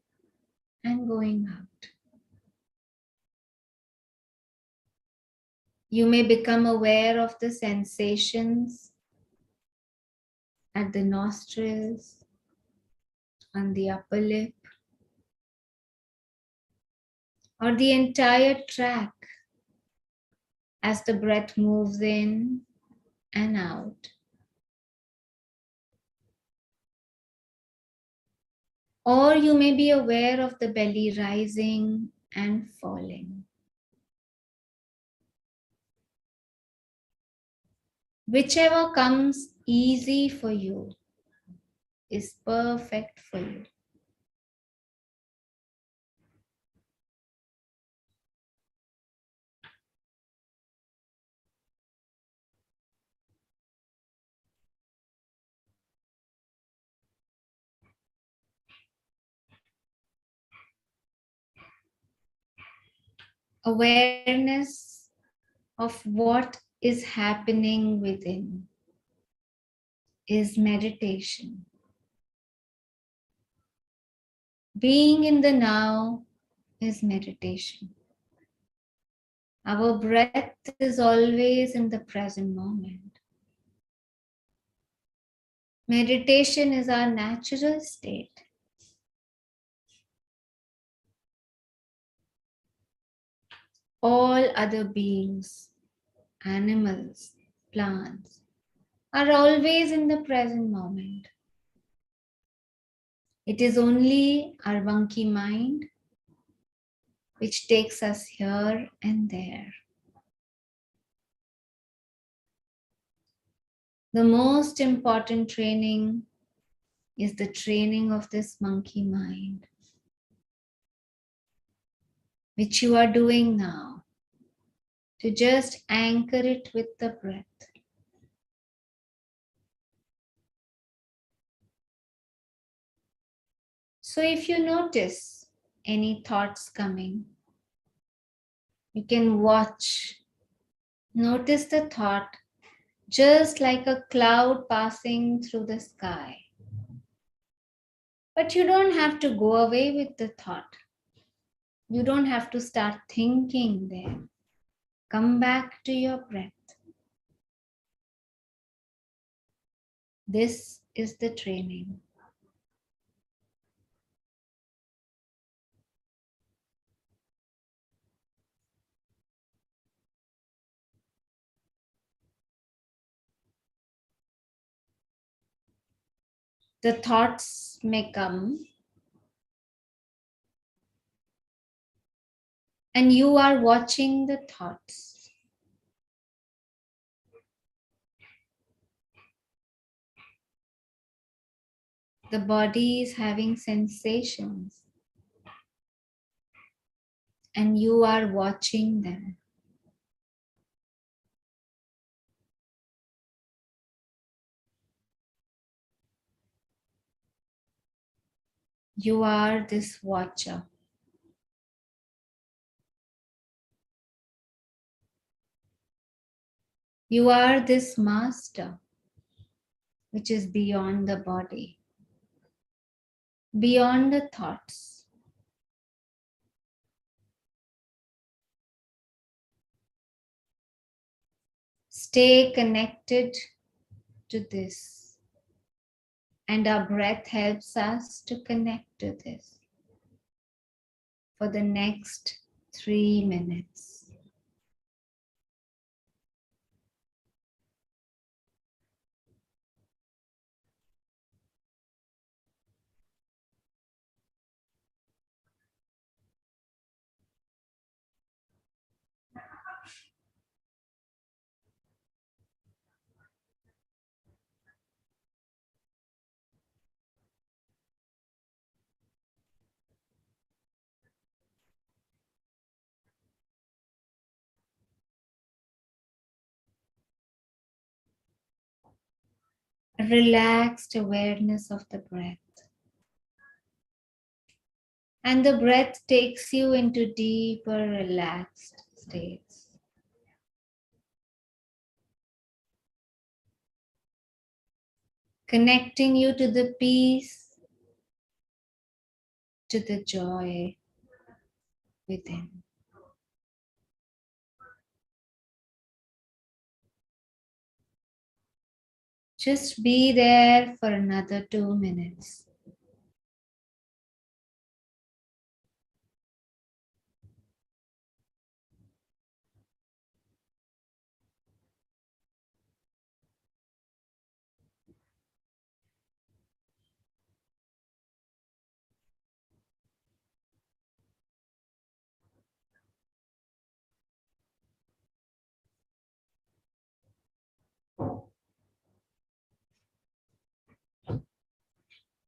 and going out. You may become aware of the sensations at the nostrils, on the upper lip, or the entire tract as the breath moves in and out. Or you may be aware of the belly rising and falling. Whichever comes easy for you is perfect for you. Awareness of what is happening within is meditation. Being in the now is meditation. Our breath is always in the present moment. Meditation is our natural state. All other beings, animals, plants, are always in the present moment. It is only our monkey mind which takes us here and there. The most important training is the training of this monkey mind, which you are doing now, to just anchor it with the breath. So if you notice any thoughts coming, you can watch, notice the thought just like a cloud passing through the sky. But you don't have to go away with the thought. You don't have to start thinking there. Come back to your breath. This is the training. The thoughts may come, and you are watching the thoughts. The body is having sensations, and you are watching them. You are this watcher. You are this master, which is beyond the body, beyond the thoughts. Stay connected to this, and our breath helps us to connect to this for the next 3 minutes. Relaxed awareness of the breath. And the breath takes you into deeper, relaxed states. Connecting you to the peace, to the joy within. Just be there for another 2 minutes.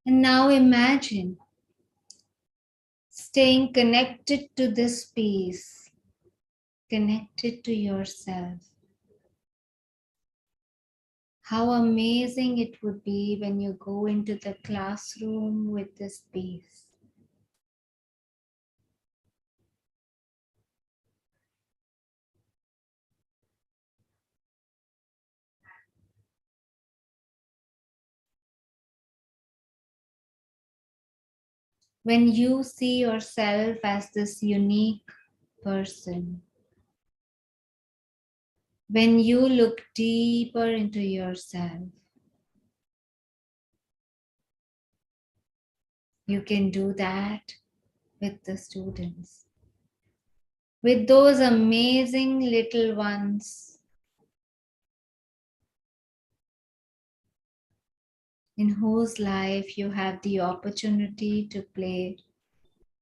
And now imagine staying connected to this peace, connected to yourself. How amazing it would be when you go into the classroom with this peace. When you see yourself as this unique person, when you look deeper into yourself, you can do that with the students, with those amazing little ones in whose life you have the opportunity to play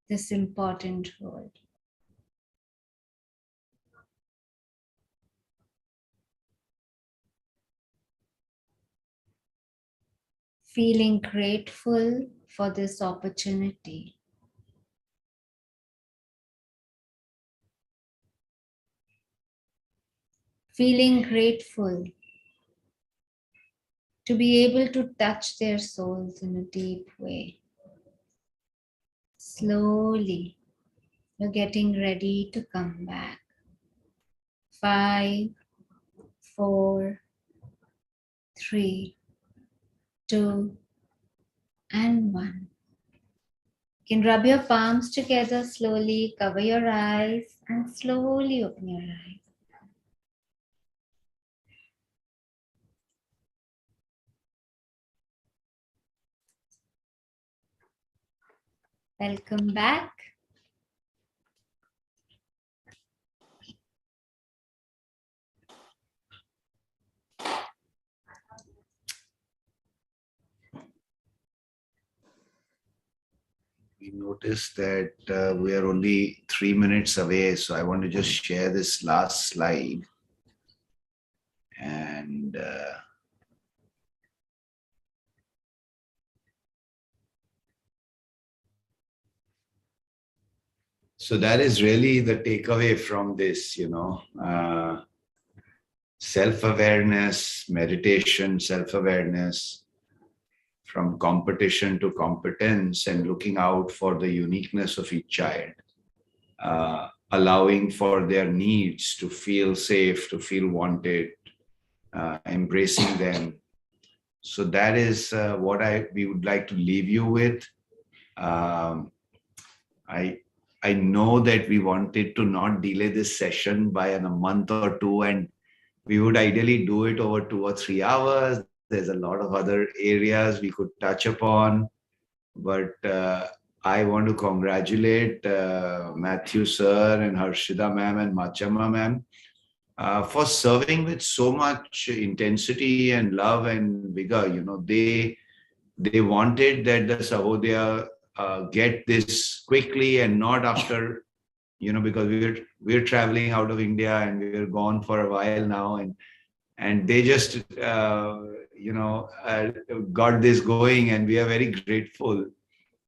this important role. Feeling grateful for this opportunity. Feeling grateful to be able to touch their souls in a deep way. Slowly, you're getting ready to come back. 5, 4, 3, 2, and 1. You can rub your palms together slowly, cover your eyes, and slowly open your eyes. Welcome back. We noticed that we are only 3 minutes away, so I want to just share this last slide. And so that is really the takeaway from this, self-awareness, meditation, self-awareness, from competition to competence, and looking out for the uniqueness of each child, allowing for their needs to feel safe, to feel wanted, embracing them. So that is what we would like to leave you with. I know that we wanted to not delay this session by a month or two, and we would ideally do it over 2 or 3 hours. There's a lot of other areas we could touch upon, but I want to congratulate Matthew sir and Harshida ma'am and Machama ma'am for serving with so much intensity and love and vigor. They wanted that the Sahodaya get this quickly and not after, because we're traveling out of India and we're gone for a while now, and they just got this going, and we are very grateful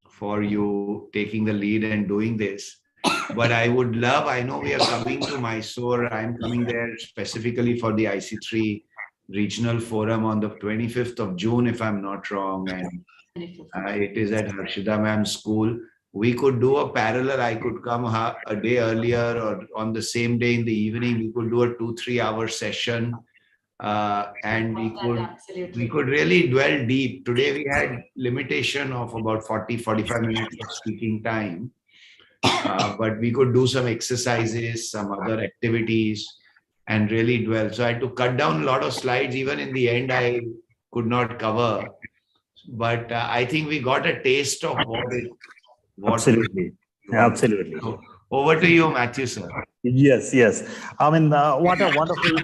for you taking the lead and doing this. But I know we are coming to Mysore. I'm coming there specifically for the IC3 regional forum on the 25th of June, if I'm not wrong. And it is at Harshida ma'am's school. We could do a parallel. I could come a day earlier or on the same day in the evening. We could do a 2-3 hour session. And we could really dwell deep. Today we had limitation of about 40-45 minutes of speaking time, but we could do some exercises, some other activities, and really dwell. So I had to cut down a lot of slides. Even in the end, I could not cover, but I think we got a taste of Absolutely. Absolutely. So, over to you, Matthew sir. Yes. I mean, what a wonderful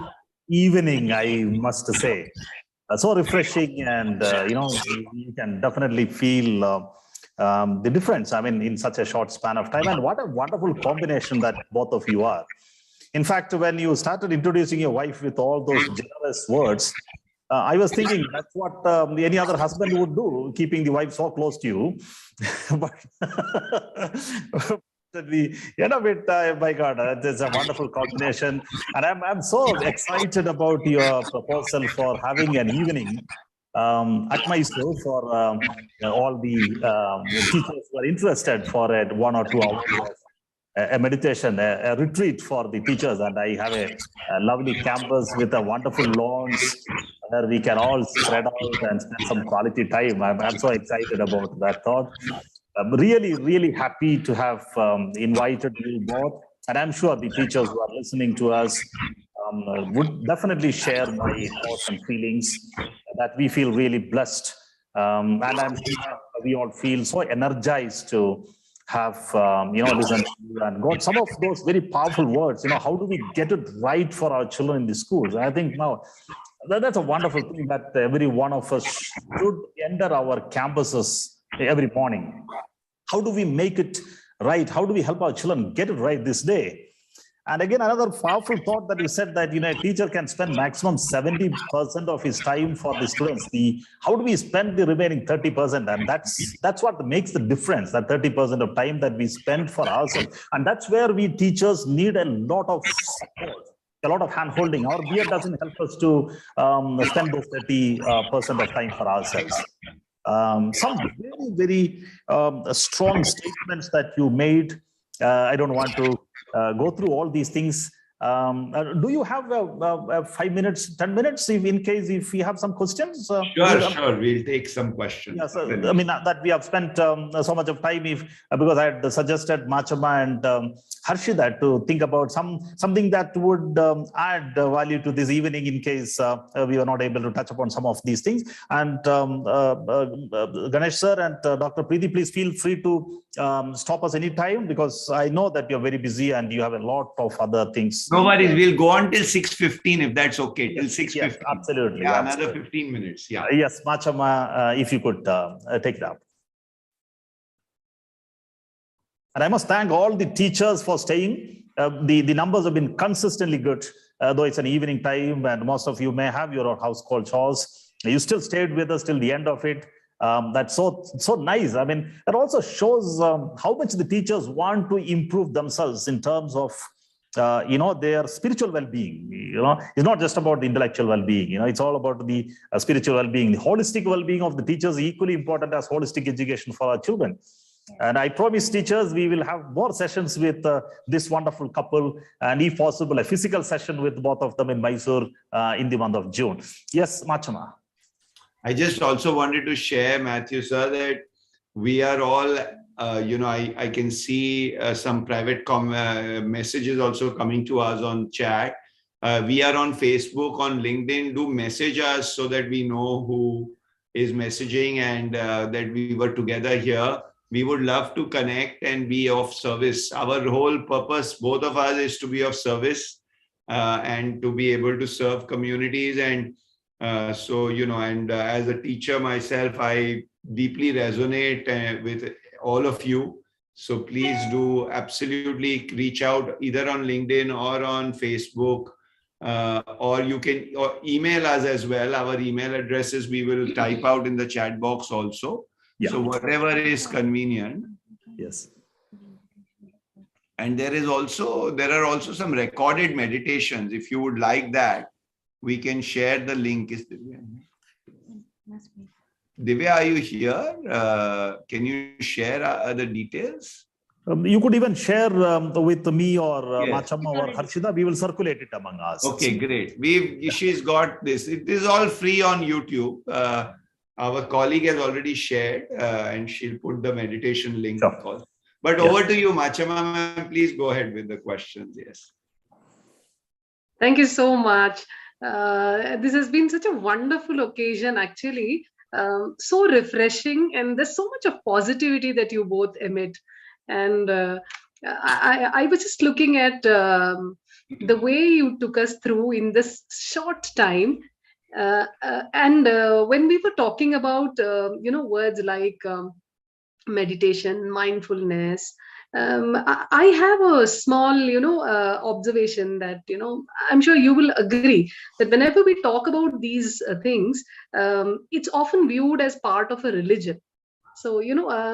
evening, I must say. So refreshing, and you can definitely feel the difference. I mean, in such a short span of time, and what a wonderful combination that both of you are. In fact, when you started introducing your wife with all those generous words, I was thinking that's what any other husband would do, keeping the wife so close to you. But we end up with, my God, it's a wonderful combination. And I'm so excited about your proposal for having an evening at Mysore for all the teachers who are interested for 1 or 2 hours of a meditation, a retreat for the teachers. And I have a lovely campus with a wonderful lawns where we can all spread out and spend some quality time. I'm so excited about that thought. I'm really, really happy to have invited you both. And I'm sure the teachers who are listening to us would definitely share my thoughts and feelings that we feel really blessed. And I'm sure we all feel so energized to have, listened and got some of those very powerful words. How do we get it right for our children in the schools? And I think now that's a wonderful thing that every one of us should enter our campuses every morning. How do we make it right? How do we help our children get it right this day? And again, another powerful thought that you said that a teacher can spend maximum 70% of his time for the students. How do we spend the remaining 30%? And that's what makes the difference, that 30% of time that we spend for ourselves. And that's where we teachers need a lot of support, a lot of hand-holding. Our beard doesn't help us to spend those 30% of time for ourselves. Some very, very strong statements that you made. I don't want to go through all these things. Do you have 5 minutes, 10 minutes, if we have some questions? Sure. We'll take some questions. Yes, I mean, that we have spent so much of time, because I had suggested Machama and Harshida to think about something that would add value to this evening in case we were not able to touch upon some of these things. And Ganesh sir and Dr.Preethi, please feel free to stop us anytime, because I know that you're very busy and you have a lot of other things. No worries, we'll go on till 6:15 if that's okay. Till 6:15. Yes, absolutely. Yeah, absolutely. another 15 minutes. Yeah. Yes, Machama, if you could take it up. And I must thank all the teachers for staying. The numbers have been consistently good, though it's an evening time and most of you may have your household chores. You still stayed with us till the end of it. That's so nice. I mean, that also shows how much the teachers want to improve themselves in terms of their spiritual well-being. It's not just about the intellectual well-being. It's all about the spiritual well-being. The holistic well-being of the teachers is equally important as holistic education for our children. And I promise teachers, we will have more sessions with this wonderful couple, and if possible, a physical session with both of them in Mysore in the month of June. Yes, Machama. I just also wanted to share, Matthew sir, that we are all, I can see some private messages also coming to us on chat. We are on Facebook, on LinkedIn. Do message us so that we know who is messaging and that we were together here. We would love to connect and be of service. Our whole purpose, both of us, is to be of service and to be able to serve communities. And and as a teacher myself, I deeply resonate with all of you. So please do absolutely reach out either on LinkedIn or on Facebook, or you can email us as well. Our email addresses we will type out in the chat box also. Yeah. So whatever is convenient. Yes. And there are also some recorded meditations. If you would like that, we can share the link. Is Divya, are you here? Can you share the details? You could even share with me or Machama or Harshida. We will circulate it among us. Okay, great. She's got this. It is all free on YouTube. Our colleague has already shared and she'll put the meditation link. Sure. But over to you, Machama, please go ahead with the questions. Yes. Thank you so much. This has been such a wonderful occasion, actually. So refreshing, and there's so much of positivity that you both emit. And I was just looking at the way you took us through in this short time. And when we were talking about, words like meditation, mindfulness, I have a small, observation that, I'm sure you will agree that whenever we talk about these things, it's often viewed as part of a religion. So,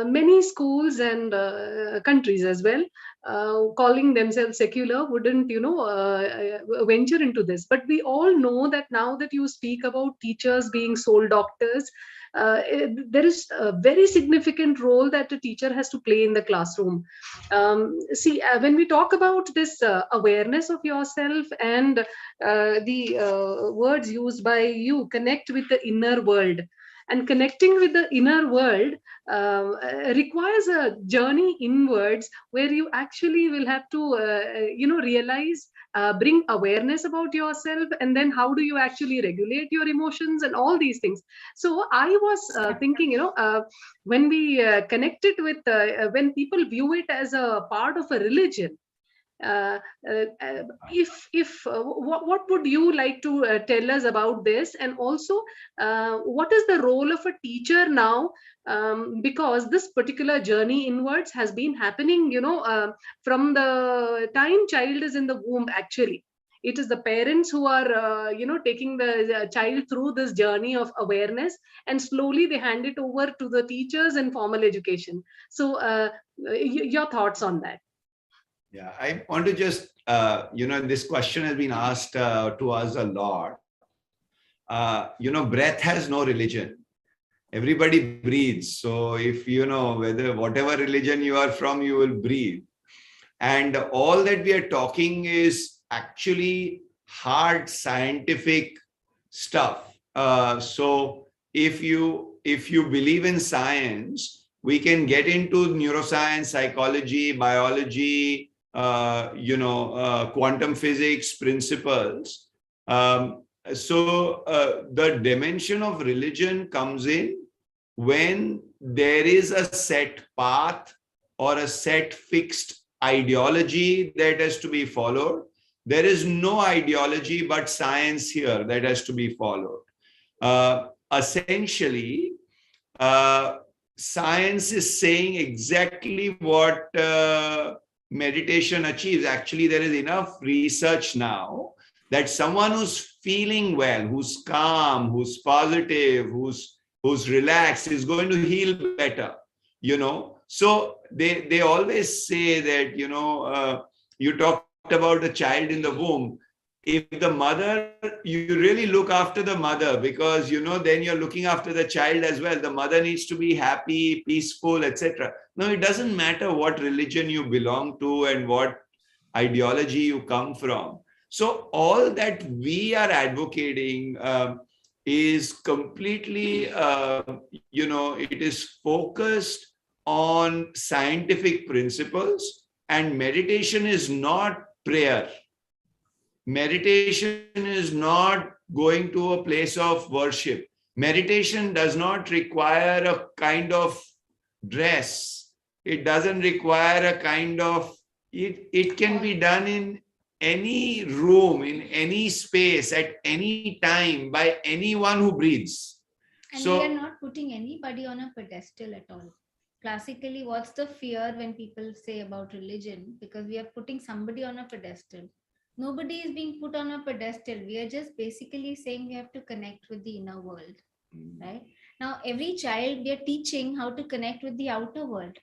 many schools and countries as well, calling themselves secular, wouldn't, venture into this. But we all know that now that you speak about teachers being sole doctors, there is a very significant role that a teacher has to play in the classroom. See, when we talk about this awareness of yourself and the words used by you, connect with the inner world. And connecting with the inner world requires a journey inwards, where you actually will have to realize, bring awareness about yourself, and then how do you actually regulate your emotions and all these things. So I was thinking, when we connect it with when people view it as a part of a religion, uh, if what would you like to tell us about this? And also, what is the role of a teacher now, because this particular journey inwards has been happening, from the time child is in the womb. Actually, it is the parents who are taking the child through this journey of awareness, and slowly they hand it over to the teachers in formal education. So your thoughts on that? Yeah, I want to just, this question has been asked to us a lot. Breath has no religion. Everybody breathes. So if, whatever religion you are from, you will breathe. And all that we are talking is actually hard scientific stuff. So if you believe in science, we can get into neuroscience, psychology, biology, quantum physics principles. So the dimension of religion comes in when there is a set path or a set fixed ideology that has to be followed. There is no ideology but science here that has to be followed. Essentially, science is saying exactly what meditation achieves. Actually, there is enough research now that someone who's feeling well, who's calm, who's positive, who's relaxed, is going to heal better. So they always say that, you talked about the child in the womb. If the mother, you really look after the mother, because, then you're looking after the child as well. The mother needs to be happy, peaceful, etc. No, it doesn't matter what religion you belong to and what ideology you come from. So all that we are advocating is completely, it is focused on scientific principles, and meditation is not prayer. Meditation is not going to a place of worship. Meditation does not require a kind of dress. It doesn't require a kind of, it can be done in any room, in any space, at any time, by anyone who breathes. And So we are not putting anybody on a pedestal at all. Classically, what's the fear when people say about religion? Because we are putting somebody on a pedestal. Nobody is being put on a pedestal. We are just basically saying we have to connect with the inner world, right? Now, every child, we are teaching how to connect with the outer world.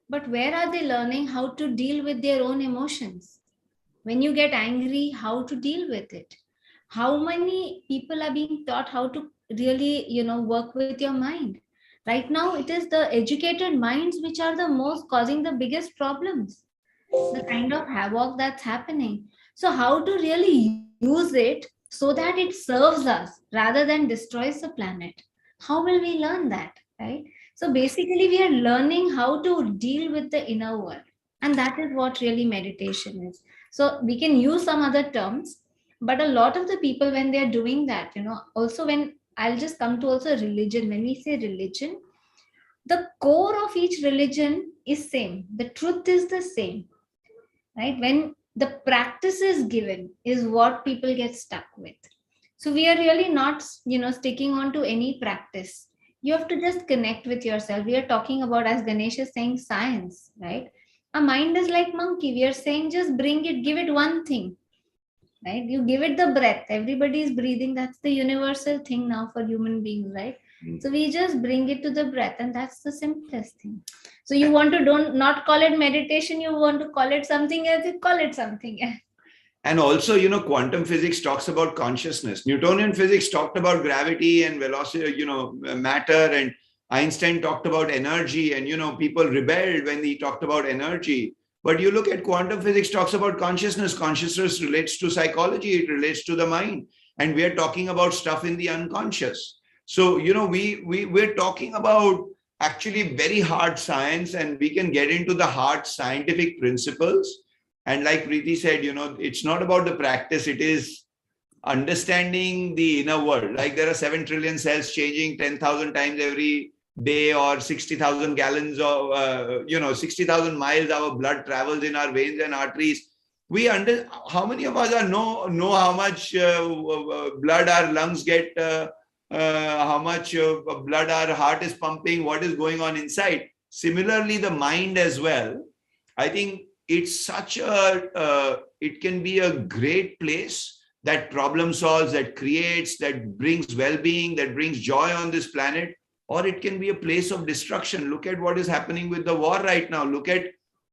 But where are they learning how to deal with their own emotions? When you get angry, how to deal with it? How many people are being taught how to really, work with your mind? Right now, it is the educated minds which are the most causing the biggest problems, the kind of havoc that's happening. So how to really use it so that it serves us rather than destroys the planet? How will we learn that, right? So basically, we are learning how to deal with the inner world. And that is what really meditation is. So we can use some other terms, but a lot of the people, when they are doing that, also when I'll just come to also religion, when we say religion, the core of each religion is same. The truth is the same, right? When the practice is given is what people get stuck with. So we are really not, sticking on to any practice. You have to just connect with yourself. We are talking about, as Ganesh is saying, science, right? Our mind is like monkey. We are saying just bring it, give it one thing, right? You give it the breath. Everybody is breathing. That's the universal thing now for human beings, right? So we just bring it to the breath, and that's the simplest thing. So you want to not call it meditation. You want to call it something else. You call it something else. And also, you know, quantum physics talks about consciousness. Newtonian physics talked about gravity and velocity, you know, matter, and Einstein talked about energy, and, you know, people rebelled when he talked about energy. But you look at quantum physics talks about consciousness. Consciousness relates to psychology. It relates to the mind. And we are talking about stuff in the unconscious. So, you know, we're talking about actually very hard science, and we can get into the hard scientific principles. And like Preethi said, you know, it's not about the practice. It is understanding the inner world. Like there are 7 trillion cells changing 10,000 times every day, or 60,000 gallons of, 60,000 miles our blood travels in our veins and arteries. How many of us know how much blood our lungs get, how much blood our heart is pumping, what is going on inside. Similarly, the mind as well. I think it's it can be a great place that problem solves, that creates, that brings well-being, that brings joy on this planet, or it can be a place of destruction. Look at what is happening with the war right now. Look at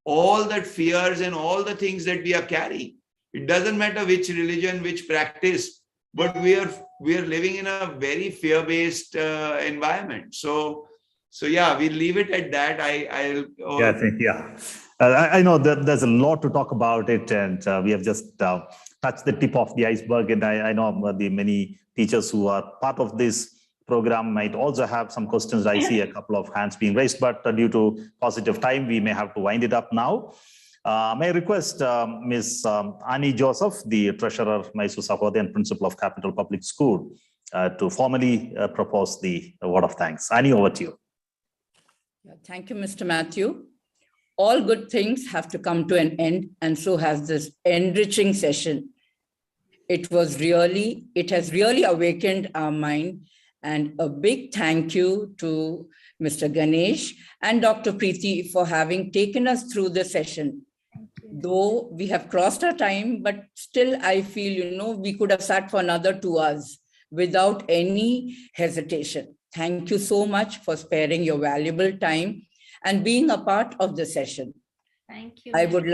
all that fears and all the things that we are carrying. It doesn't matter which religion, which practice, but we are living in a very fear-based environment. So yeah, we'll leave it at that. I know that there's a lot to talk about it, and we have just touched the tip of the iceberg. And I know the many teachers who are part of this program might also have some questions. I see a couple of hands being raised, but due to positive time, we may have to wind it up now. May I request Ms. Annie Joseph, the Treasurer, Mysore Sahodaya, and Principal of Capital Public School, to formally propose the word of thanks. Annie, over to you. Thank you, Mr. Matthew. All good things have to come to an end, and so has this enriching session. It has really awakened our mind, and a big thank you to Mr. Ganesh and Dr. Preethi for having taken us through the session. Though we have crossed our time, but still I feel, we could have sat for another 2 hours without any hesitation. Thank you so much for sparing your valuable time and being a part of the session. Thank you. I would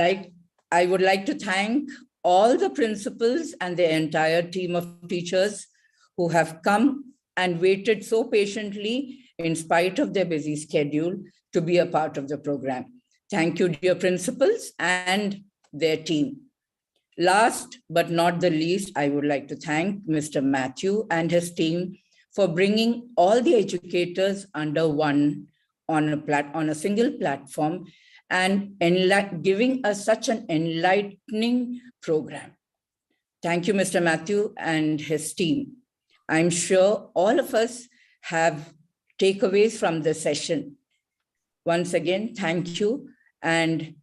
like to thank all the principals and the entire team of teachers who have come and waited so patiently in spite of their busy schedule to be a part of the program. Thank you, dear principals and their team. Last but not the least, I would like to thank Mr. Matthew and his team for bringing all the educators under one on a single platform and giving us such an enlightening program. Thank you, Mr. Matthew and his team. I'm sure all of us have takeaways from the session. Once again, thank you, and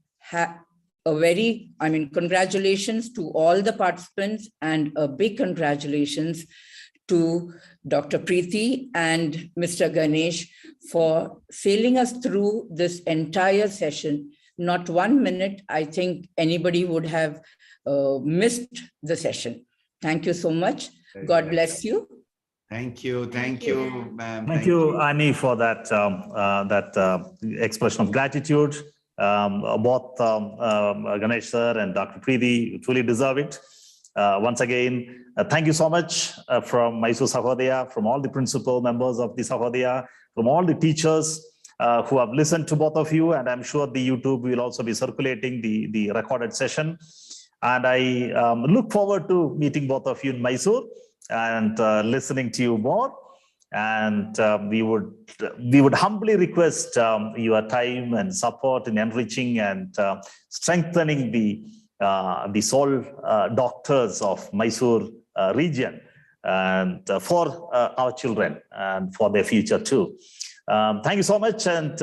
congratulations to all the participants, and a big congratulations to Dr. Preethi and Mr. Ganesh for sailing us through this entire session. Not 1 minute, I think anybody would have missed the session. Thank you so much. God bless you. Thank you, ma'am. Thank you, Annie, for that expression of gratitude. Both Ganesh sir and Dr. Preethi truly deserve it. Once again, thank you so much from Mysore Sahodaya, from all the principal members of the Sahodaya, from all the teachers who have listened to both of you, and I'm sure the YouTube will also be circulating the recorded session. And I look forward to meeting both of you in Mysore and listening to you more. And we would humbly request your time and support in enriching and strengthening the soul doctors of Mysore region, and for our children and for their future too. Thank you so much, and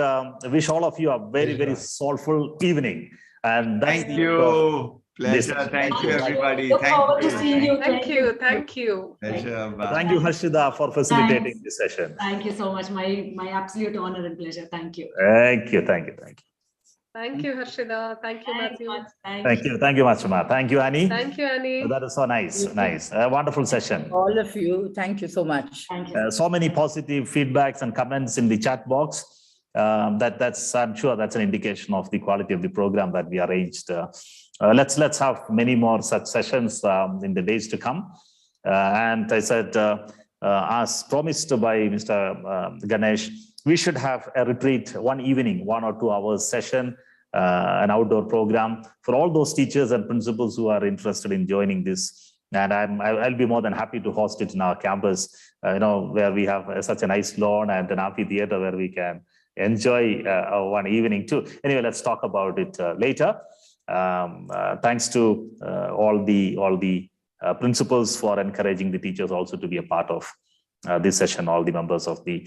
wish all of you a very, very soulful evening. And thank you. Pleasure. Thank you, everybody. Look forward to seeing you. Thank you. Pleasure. Bye. Thank you, Harshida, for facilitating this session. Thank you so much. My absolute honor and pleasure. Thank you. Thank you. Thank you, Harshida. Thank you, Thanks Matthew. much. Thank you. Thank you much, Ma. Thank you, Annie. Thank you, Annie. That is so nice. You too. Nice. A wonderful session. All of you, thank you so much. Thank you. So many positive feedbacks and comments in the chat box. I'm sure that's an indication of the quality of the program that we arranged. Let's have many more such sessions in the days to come. And I said, as promised by Mr. Ganesh, we should have a retreat one evening, 1 or 2 hours session, an outdoor program for all those teachers and principals who are interested in joining this. And I'll be more than happy to host it in our campus, where we have such a nice lawn and an amphitheater where we can enjoy one evening too. Anyway, let's talk about it later. Thanks to all the principals for encouraging the teachers also to be a part of this session, all the members of the,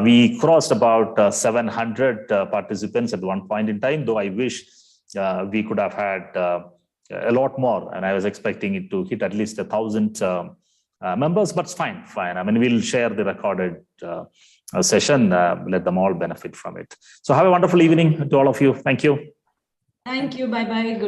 we crossed about 700 participants at one point in time, though I wish we could have had a lot more, and I was expecting it to hit at least 1,000 members, but it's fine. I mean, we'll share the recorded session, let them all benefit from it. So have a wonderful evening to all of you. Thank you. Thank you. Bye-bye. Good.